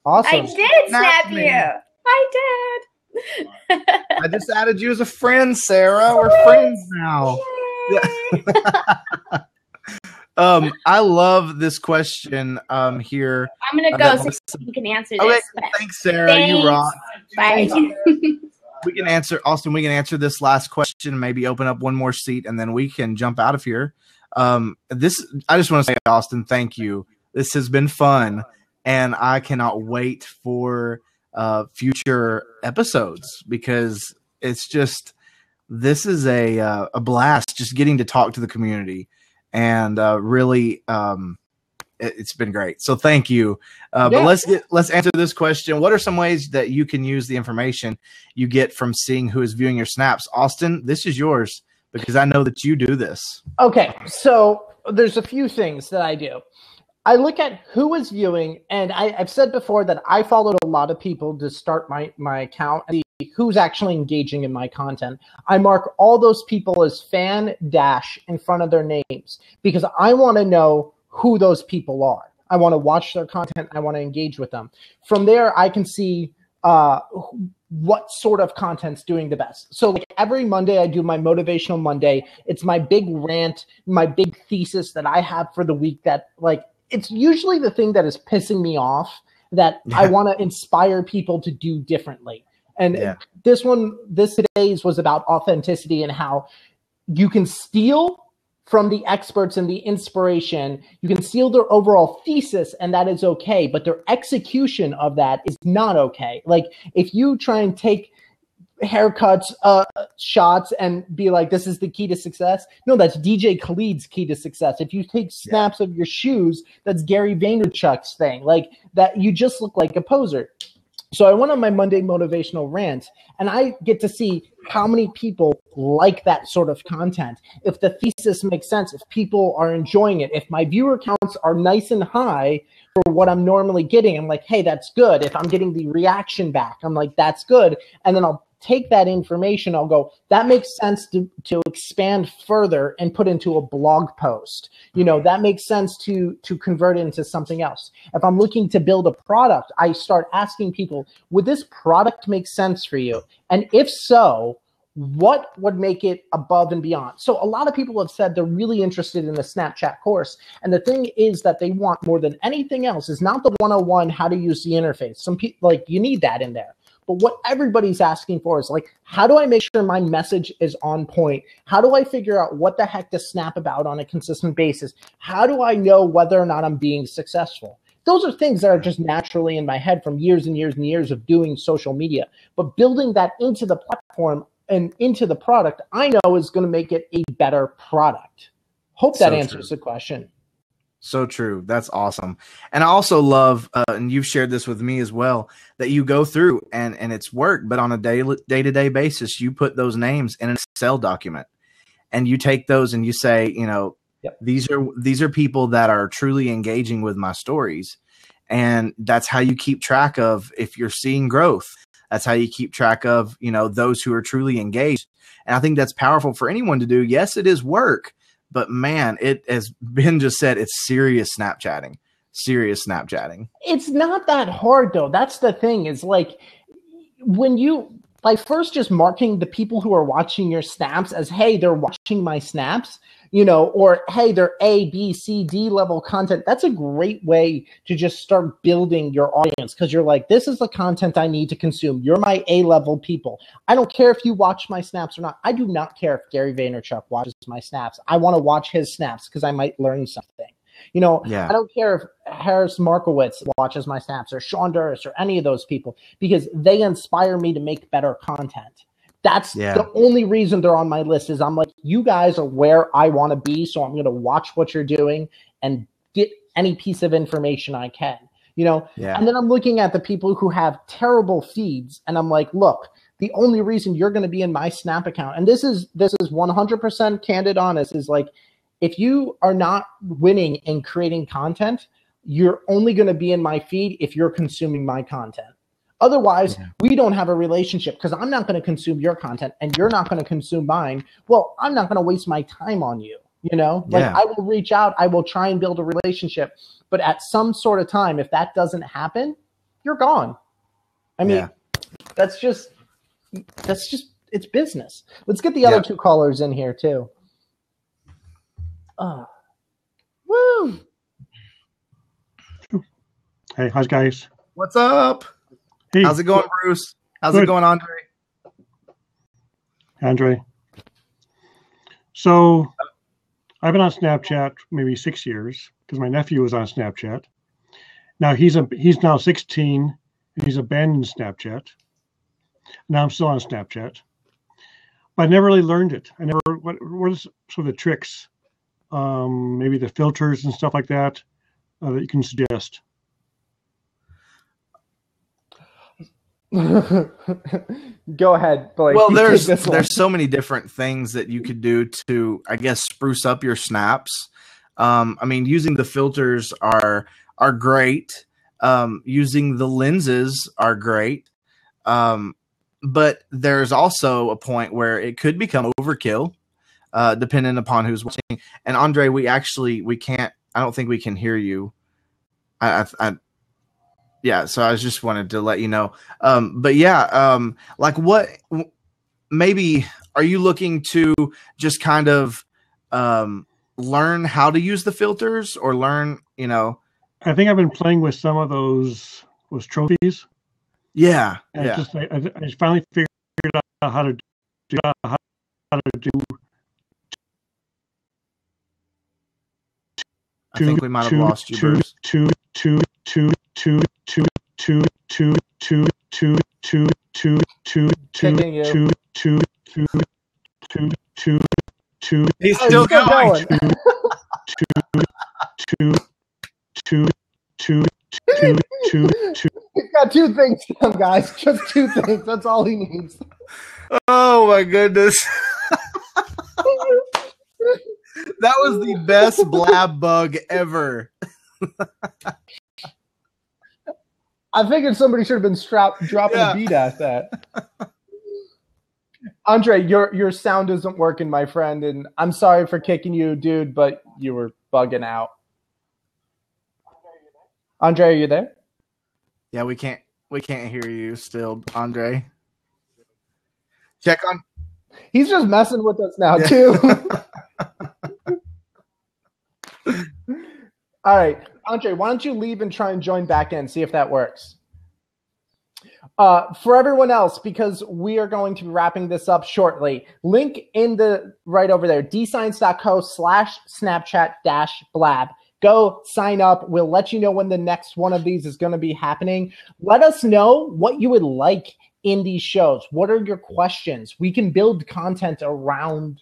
Awesome. I did snap you. I did. I just added you as a friend, Sarah. We're friends now. I love this question here. I'm going to go so you can answer this. Okay, thanks, Sarah. Thanks. You rock. Bye. We can answer, Austin, we can answer this last question, maybe open up one more seat, and then we can jump out of here. I just want to say, Austin, thank you. This has been fun, and I cannot wait for future episodes, because it's just, this is a blast just getting to talk to the community and really it's been great. So thank you. But let's answer this question. What are some ways that you can use the information you get from seeing who is viewing your snaps? Austin, this is yours because I know that you do this. Okay, so there's a few things that I do. I look at who is viewing, and I've said before that I followed a lot of people to start my account and see who's actually engaging in my content. I mark all those people as fan dash in front of their names because I want to know who those people are. I want to watch their content. I want to engage with them. From there, I can see what sort of content's doing the best. So like every Monday I do my motivational Monday. It's my big rant, my big thesis that I have for the week that like it's usually the thing that is pissing me off that I want to inspire people to do differently. And this today's was about authenticity and how you can steal from the experts and the inspiration. You can steal their overall thesis, and that is okay, but their execution of that is not okay. Like if you try and take haircuts, shots, and be like, this is the key to success. No, that's DJ Khaled's key to success. If you take snaps of your shoes, that's Gary Vaynerchuk's thing. Like that, you just look like a poser. So I went on my Monday motivational rant, and I get to see how many people like that sort of content. If the thesis makes sense, if people are enjoying it, if my viewer counts are nice and high for what I'm normally getting, I'm like, hey, that's good. If I'm getting the reaction back, I'm like, that's good. And then I'll take that information, I'll go, that makes sense to expand further and put into a blog post. You know, that makes sense to convert it into something else. If I'm looking to build a product, I start asking people, would this product make sense for you? And if so, what would make it above and beyond? So a lot of people have said they're really interested in the Snapchat course. And the thing is that they want more than anything else is not the 101 how to use the interface. Some people, like, you need that in there. But what everybody's asking for is like, how do I make sure my message is on point? How do I figure out what the heck to snap about on a consistent basis? How do I know whether or not I'm being successful? Those are things that are just naturally in my head from years and years and years of doing social media. But building that into the platform and into the product, I know is going to make it a better product. Hope that answers the question. So true. That's awesome. And I also love, and you've shared this with me as well, that you go through and it's work, but on a day-to-day basis, you put those names in an Excel document and you take those and you say, you know, these are people that are truly engaging with my stories. And that's how you keep track of if you're seeing growth. That's how you keep track of, you know, those who are truly engaged. And I think that's powerful for anyone to do. Yes, it is work. But man, it, as Ben just said, it's serious Snapchatting. Serious Snapchatting. It's not that hard, though. That's the thing, is like when you like first just marking the people who are watching your snaps as, hey, they're watching my snaps, you know, or hey, they're A, B, C, D level content. That's a great way to just start building your audience because you're like, this is the content I need to consume. You're my A level people. I don't care if you watch my snaps or not. I do not care if Gary Vaynerchuk watches my snaps. I want to watch his snaps because I might learn something. You know, I don't care if Harris Markowitz watches my snaps or Sean Durst or any of those people because they inspire me to make better content. That's the only reason they're on my list is I'm like, you guys are where I want to be. So I'm going to watch what you're doing and get any piece of information I can, you know? And then I'm looking at the people who have terrible feeds and I'm like, look, the only reason you're going to be in my Snap account, and this is 100% candid honest, is like, if you are not winning in creating content, you're only going to be in my feed if you're consuming my content. Otherwise, we don't have a relationship because I'm not going to consume your content and you're not going to consume mine. Well, I'm not going to waste my time on you. You know, like I will reach out. I will try and build a relationship. But at some sort of time, if that doesn't happen, you're gone. I mean, that's just it's business. Let's get the other two callers in here too. Woo! Hey, how's guys? What's up? Hey, how's it going, Bruce? How's it going, Andre? Andre. So I've been on Snapchat maybe 6 years because my nephew was on Snapchat. Now he's now 16 and he's abandoned Snapchat. Now I'm still on Snapchat, but I never really learned it. I never. What are some of the tricks? Maybe the filters and stuff like that. that you can suggest? Go ahead, Blake. Well, You there's take this one. so many different things that you could do to, I guess, spruce up your snaps. I mean, using the filters are great. Using the lenses are great. But there's also a point where it could become overkill, depending upon who's watching. And Andre, we can't. I don't think we can hear you. Yeah, so I just wanted to let you know. But yeah, like what? Maybe are you looking to just kind of learn how to use the filters, or learn? I think I've been playing with some of those trophies. Yeah, and yeah. I just finally figured out how to do. I think we might have lost you, Bruce. He's still going. He's got 2 things down, guys. Just 2 things. That's all he needs. Oh my goodness. That was the best blab bug ever. I figured somebody should have been dropping a beat at that. Andre, your sound isn't working, my friend, and I'm sorry for kicking you, dude, but you were bugging out. Andre, are you there? Yeah, we can't hear you still, Andre. Check on. He's just messing with us now, too. All right, Andre, why don't you leave and try and join back in, see if that works. For everyone else, because we are going to be wrapping this up shortly, link in the right over there, dscience.co/Snapchat-blab. Go sign up. We'll let you know when the next one of these is going to be happening. Let us know what you would like in these shows. What are your questions? We can build content around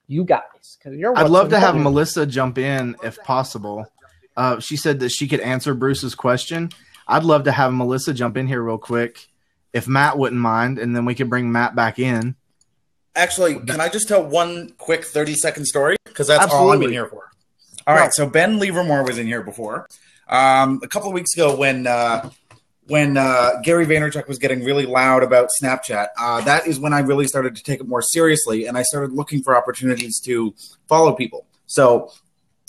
you guys. I'd love to have Melissa jump in if possible. She said that she could answer Bruce's question. I'd love to have Melissa jump in here real quick, if Matt wouldn't mind, and then we could bring Matt back in. Actually, can I just tell one quick 30-second story? Because that's all I'm in here for. All right, so Ben Livermore was in here before. A couple of weeks ago when Gary Vaynerchuk was getting really loud about Snapchat, that is when I really started to take it more seriously, and I started looking for opportunities to follow people. So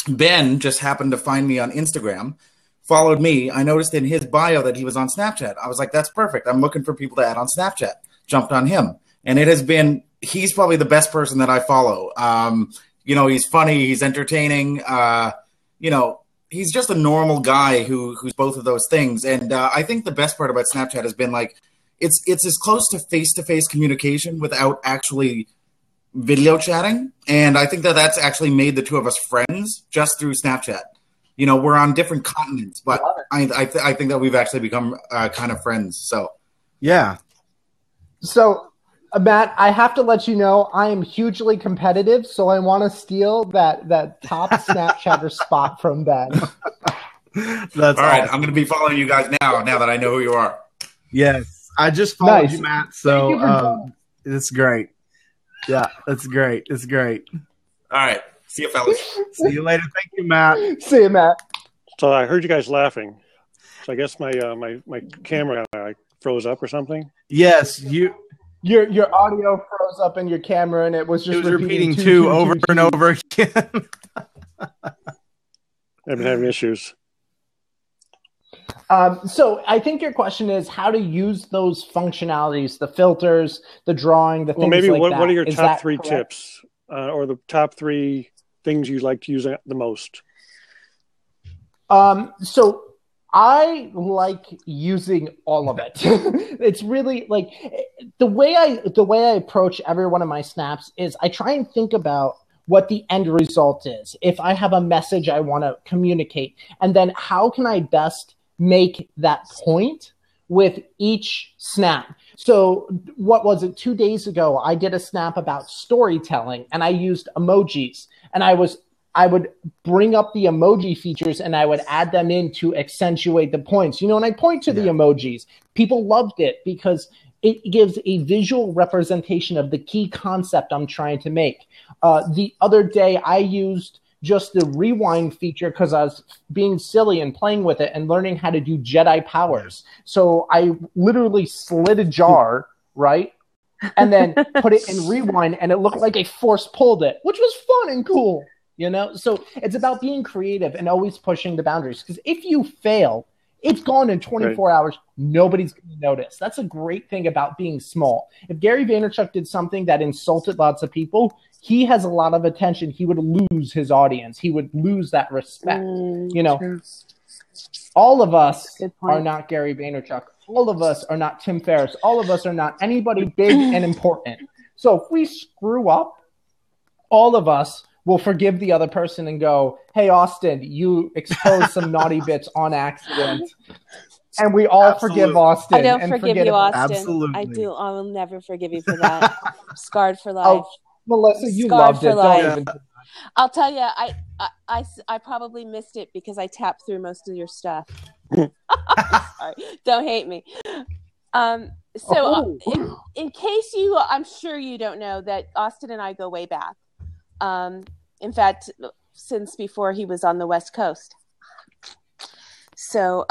Ben just happened to find me on Instagram, followed me. I noticed in his bio that he was on Snapchat. I was like, that's perfect. I'm looking for people to add on Snapchat. Jumped on him. And he's probably the best person that I follow. He's funny, he's entertaining. He's just a normal guy who's both of those things. And I think the best part about Snapchat has been like, it's as close to face-to-face communication without actually video chatting. And I think that's actually made the two of us friends just through Snapchat. We're on different continents, but I think that we've actually become kind of friends. So, yeah. So, Matt, I have to let you know I am hugely competitive, so I want to steal that top Snapchatter spot from Ben. That's all right. I'm going to be following you guys now that I know who you are. Yes, I just followed you, Matt. So it's great. Yeah, that's great. It's great. All right. See you, fellas. See you later. Thank you, Matt. See you, Matt. So I heard you guys laughing. So I guess my camera froze up or something. Yes, Your audio froze up in your camera, and it was just repeating two over and over again. I've been having issues. So I think your question is how to use those functionalities, the filters, the drawing, the things like that. What are your top 3 tips or the top 3 things you like to use the most? So I like using all of it. It's really like the way I approach every one of my snaps is I try and think about what the end result is. If I have a message I want to communicate, and then how can I best make that point with each snap. So what was it? 2 days ago, I did a snap about storytelling, and I used emojis, and I was I would bring up the emoji features and I would add them in to accentuate the points. And I point to the emojis. People loved it because it gives a visual representation of the key concept I'm trying to make. The other day, I used just the rewind feature because I was being silly and playing with it and learning how to do Jedi powers. So I literally slid a jar, right? And then put it in rewind, and it looked like I force pulled it, which was fun and cool. So it's about being creative and always pushing the boundaries. Because if you fail, it's gone in 24 hours. Nobody's going to notice. That's a great thing about being small. If Gary Vaynerchuk did something that insulted lots of people, he has a lot of attention. He would lose his audience. He would lose that respect. True. All of us are not Gary Vaynerchuk. All of us are not Tim Ferriss. All of us are not anybody big and important. So if we screw up, all of us will forgive the other person and go, hey, Austin, you exposed some naughty bits on accident. And we all forgive Austin. I don't forgive you, Austin. Absolutely. I do. I will never forgive you for that. Scarred for life. Melissa, you Scarred loved for it. life. I'll tell you, I probably missed it because I tapped through most of your stuff. Sorry. Don't hate me. In case I'm sure you don't know that Austin and I go way back. In fact, since before he was on the West Coast. So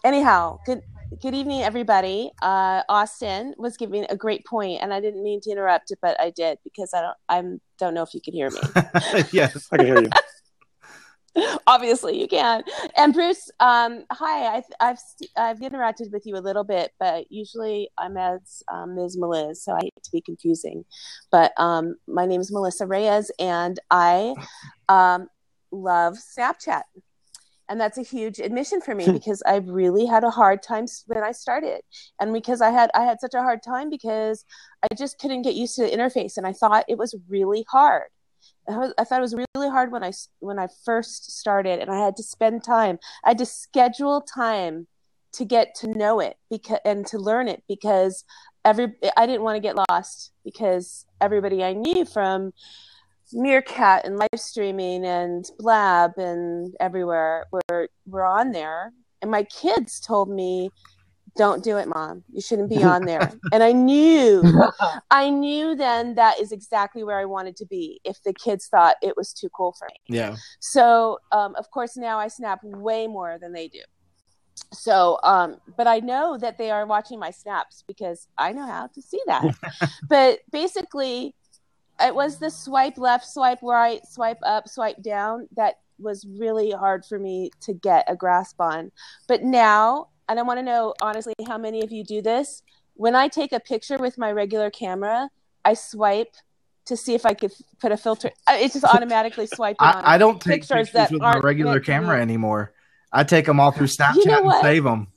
anyhow, good evening, everybody. Austin was giving a great point, and I didn't mean to interrupt it, but I did because I don't know if you can hear me. Yes, I can hear you. Obviously, you can. And Bruce, hi. I've interacted with you a little bit, but usually I'm as Ms. Meliz, so I hate to be confusing. But my name is Melissa Reyes, and I love Snapchat. And that's a huge admission for me because I really had a hard time when I started. And because I had such a hard time because I just couldn't get used to the interface. And I thought it was really hard. I thought it was really hard when I first started, and I had to spend time. I had to schedule time to get to know it and to learn it because I didn't want to get lost because everybody I knew from Meerkat and live streaming and Blab and everywhere were on there, and my kids told me, "Don't do it, Mom. You shouldn't be on there." And I knew then that is exactly where I wanted to be if the kids thought it was too cool for me. Yeah. So, of course, now I snap way more than they do. So, but I know that they are watching my snaps because I know how to see that. But basically, it was the swipe left, swipe right, swipe up, swipe down that was really hard for me to get a grasp on. But now, and I want to know, honestly, how many of you do this? When I take a picture with my regular camera, I swipe to see if I could put a filter. It just automatically swipes on I don't take pictures that with my regular camera anymore. I take them all through Snapchat and save them.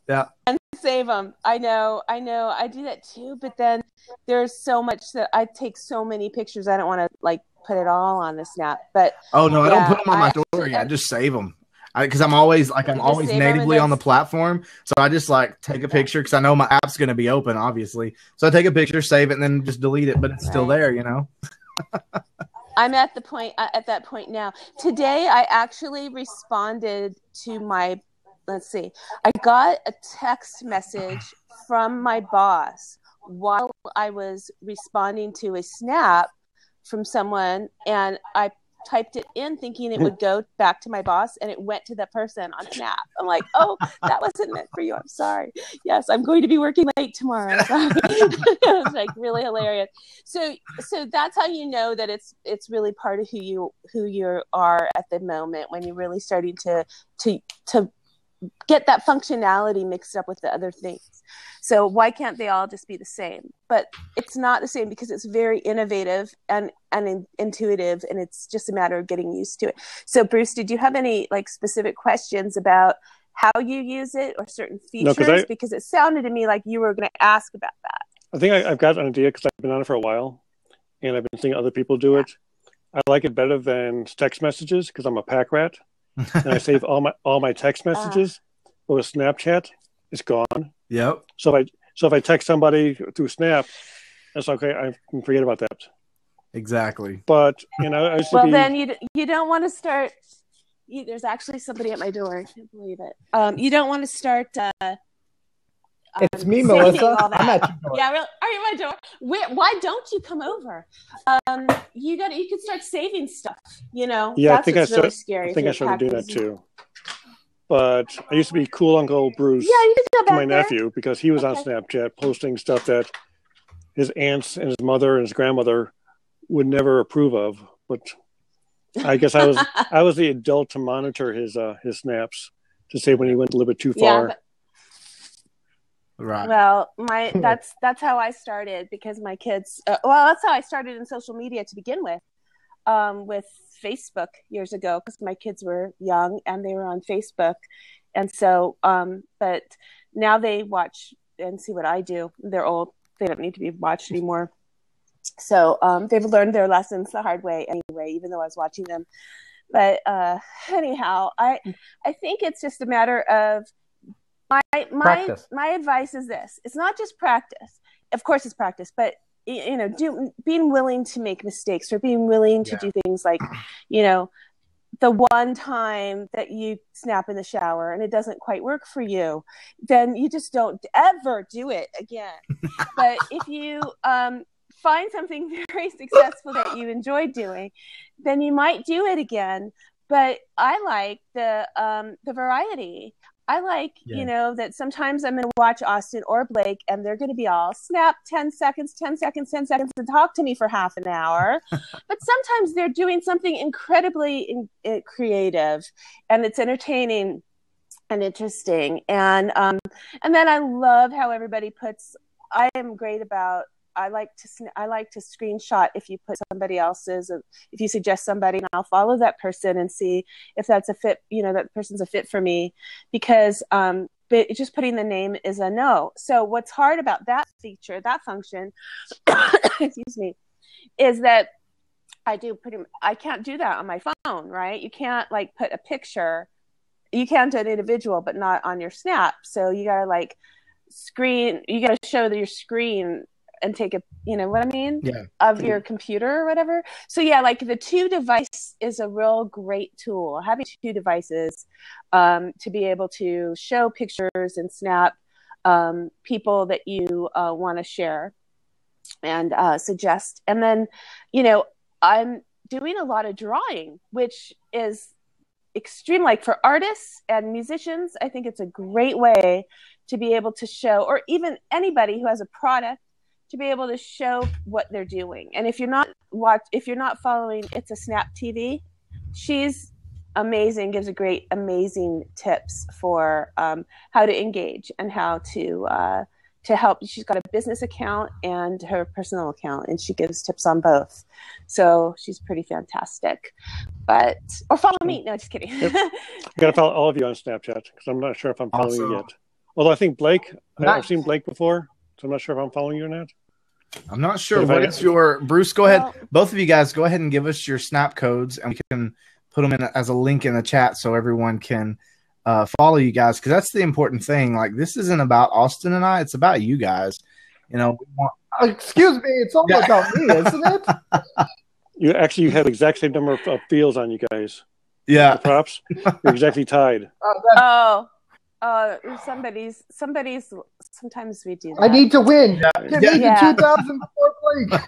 Yeah. And save them. I know. I do that too. But then there's so much that I take so many pictures. I don't want to put it all on the Snap. But I don't put them on my story. I just save them. Because I'm always natively on the platform, so I just take a picture because I know my app's going to be open, obviously. So I take a picture, save it, and then just delete it, but it's still there, I'm at that point now. Today, I actually responded to my. Let's see. I got a text message from my boss while I was responding to a snap from someone, and I typed it in thinking it would go back to my boss, and it went to the person on Snap. I'm like, oh, that wasn't meant for you. I'm sorry. Yes, I'm going to be working late tomorrow. It was really hilarious. So that's how you know that it's really part of who you are at the moment when you're really starting to get that functionality mixed up with the other things. So why can't they all just be the same? But it's not the same because it's very innovative and intuitive, and it's just a matter of getting used to it. So Bruce, did you have any specific questions about how you use it or certain features? No, because it sounded to me like you were going to ask about that. I think I've got an idea because I've been on it for a while, and I've been seeing other people do it. I like it better than text messages because I'm a pack rat, and I save all my text messages. But with Snapchat, it's gone. Yep. So if I text somebody through Snap, that's okay. I can forget about that. Exactly. But I used to Well, be. then you don't want to start. There's actually somebody at my door. I can't believe it. You don't want to start. It's me, saving Melissa. all that. I'm at your door. Yeah, really? Are you at my door? Why don't you come over? You could start saving stuff. Yeah, that's what's really scary. I think I started doing that too. But I used to be cool Uncle Bruce Yeah, you can go to back my there. nephew because he was on Snapchat posting stuff that his aunts and his mother and his grandmother would never approve of. But I guess I was the adult to monitor his snaps to say when he went a little bit too far. Yeah, Right. well, that's how I started because my kids. That's how I started in social media to begin with Facebook years ago because my kids were young and they were on Facebook, and so but now they watch and see what I do. They're old; they don't need to be watched anymore. So they've learned their lessons the hard way anyway, even though I was watching them. But anyhow, I think it's just a matter of my advice is this: it's not just practice. Of course, it's practice, but being willing to make mistakes or being willing to do things like, the one time that you snap in the shower and it doesn't quite work for you, then you just don't ever do it again. But if you find something very successful that you enjoy doing, then you might do it again. But I like the variety. I like, that sometimes I'm going to watch Austin or Blake and they're going to be all snap 10 seconds, 10 seconds, 10 seconds and talk to me for half an hour. But sometimes they're doing something incredibly creative and it's entertaining and interesting. And then I love how everybody I like to screenshot if you put somebody else's, if you suggest somebody, and I'll follow that person and see if that's a fit, that person's a fit for me, because but just putting the name is a no. So what's hard about that function, excuse me, is that I can't do that on my phone, right? You can't put a picture. You can to an individual, but not on your Snap. So you gotta you gotta show your screen and take a, what I mean? Yeah. Of your computer or whatever. So yeah, the 2 device is a real great tool. Having 2 devices to be able to show pictures and snap people that you want to share and suggest. And then, I'm doing a lot of drawing, which is extreme. For artists and musicians, I think it's a great way to be able to show, or even anybody who has a product, to be able to show what they're doing. And if you're not following It's a Snap TV, she's amazing, gives amazing tips for how to engage and how to help. She's got a business account and her personal account, and she gives tips on both. So she's pretty fantastic. Or follow me. No, just kidding. Yep. I got to follow all of you on Snapchat because I'm not sure if I'm following you yet. Although I think Blake, I've seen Blake before. So I'm not sure if I'm following you or not. I'm not sure. What's your Bruce? Go ahead. Both of you guys, go ahead and give us your Snap codes, and we can put them in as a link in the chat so everyone can follow you guys. Because that's the important thing. This isn't about Austin and I; it's about you guys. We want. Excuse me, it's all about me, isn't it? You have the exact same number of fields on you guys. Yeah, the props. You're exactly tied. Somebody's. Sometimes we do that. I need to win. Yeah. Give me the 2,000 before Blake.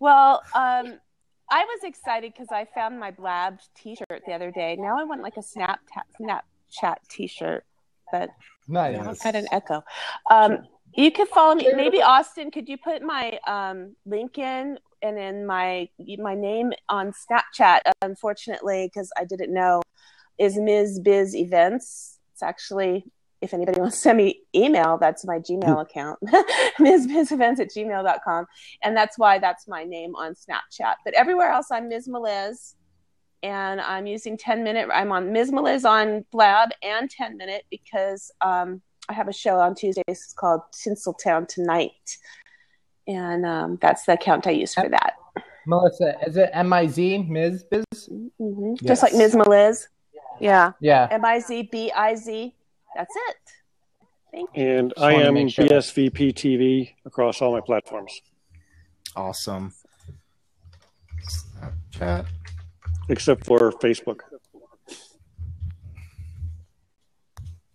Well, I was excited because I found my Blab T-shirt the other day. Now I want a Snapchat T-shirt, but nice. I had an echo. You could follow me. Maybe Austin, could you put my link in and then my name on Snapchat? Unfortunately, because I didn't know, is Ms. Biz Events. It's actually, if anybody wants to send me email, that's my Gmail account, MsBizEvents@gmail.com. And that's why that's my name on Snapchat. But everywhere else, I'm Ms. Meliz. And I'm using 10-minute. I'm on Ms. Meliz on Blab and 10-minute because I have a show on Tuesdays called Tinseltown Tonight. And that's the account I use for that. Melissa, is it M-I-Z, Ms. Biz? Mm-hmm. Yes. Just like Ms. Meliz. Yeah. MIZBIZ. That's it. Thank you. And I am BSVP TV across all my platforms. Awesome. Snapchat. Except for Facebook.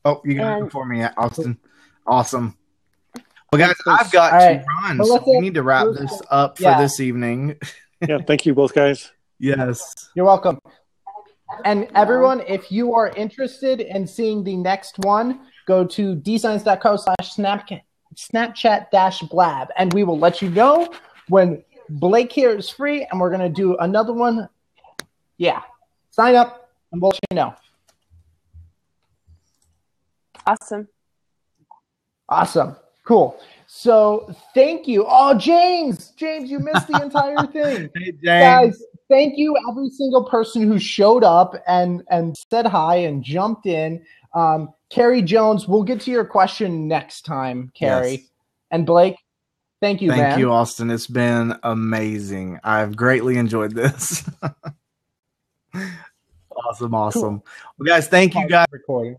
Oh, you got it for me, Austin. Awesome. Well, guys, I've got to run, so we need to wrap this up for this evening. Yeah, thank you both guys. Yes. You're welcome. And everyone, if you are interested in seeing the next one, go to dscience.co/Snapchat-blab, and we will let you know when Blake here is free, and we're going to do another one. Yeah. Sign up, and we'll let you know. Awesome. Cool. So thank you. Oh, James, you missed the entire thing. Hey, James. Guys, thank you every single person who showed up and said hi and jumped in. Carrie Jones, we'll get to your question next time, Carrie. Yes. And Blake, thank you, man. Thank you, Austin. It's been amazing. I've greatly enjoyed this. Awesome. Cool. Well, guys, thank you guys. Recording.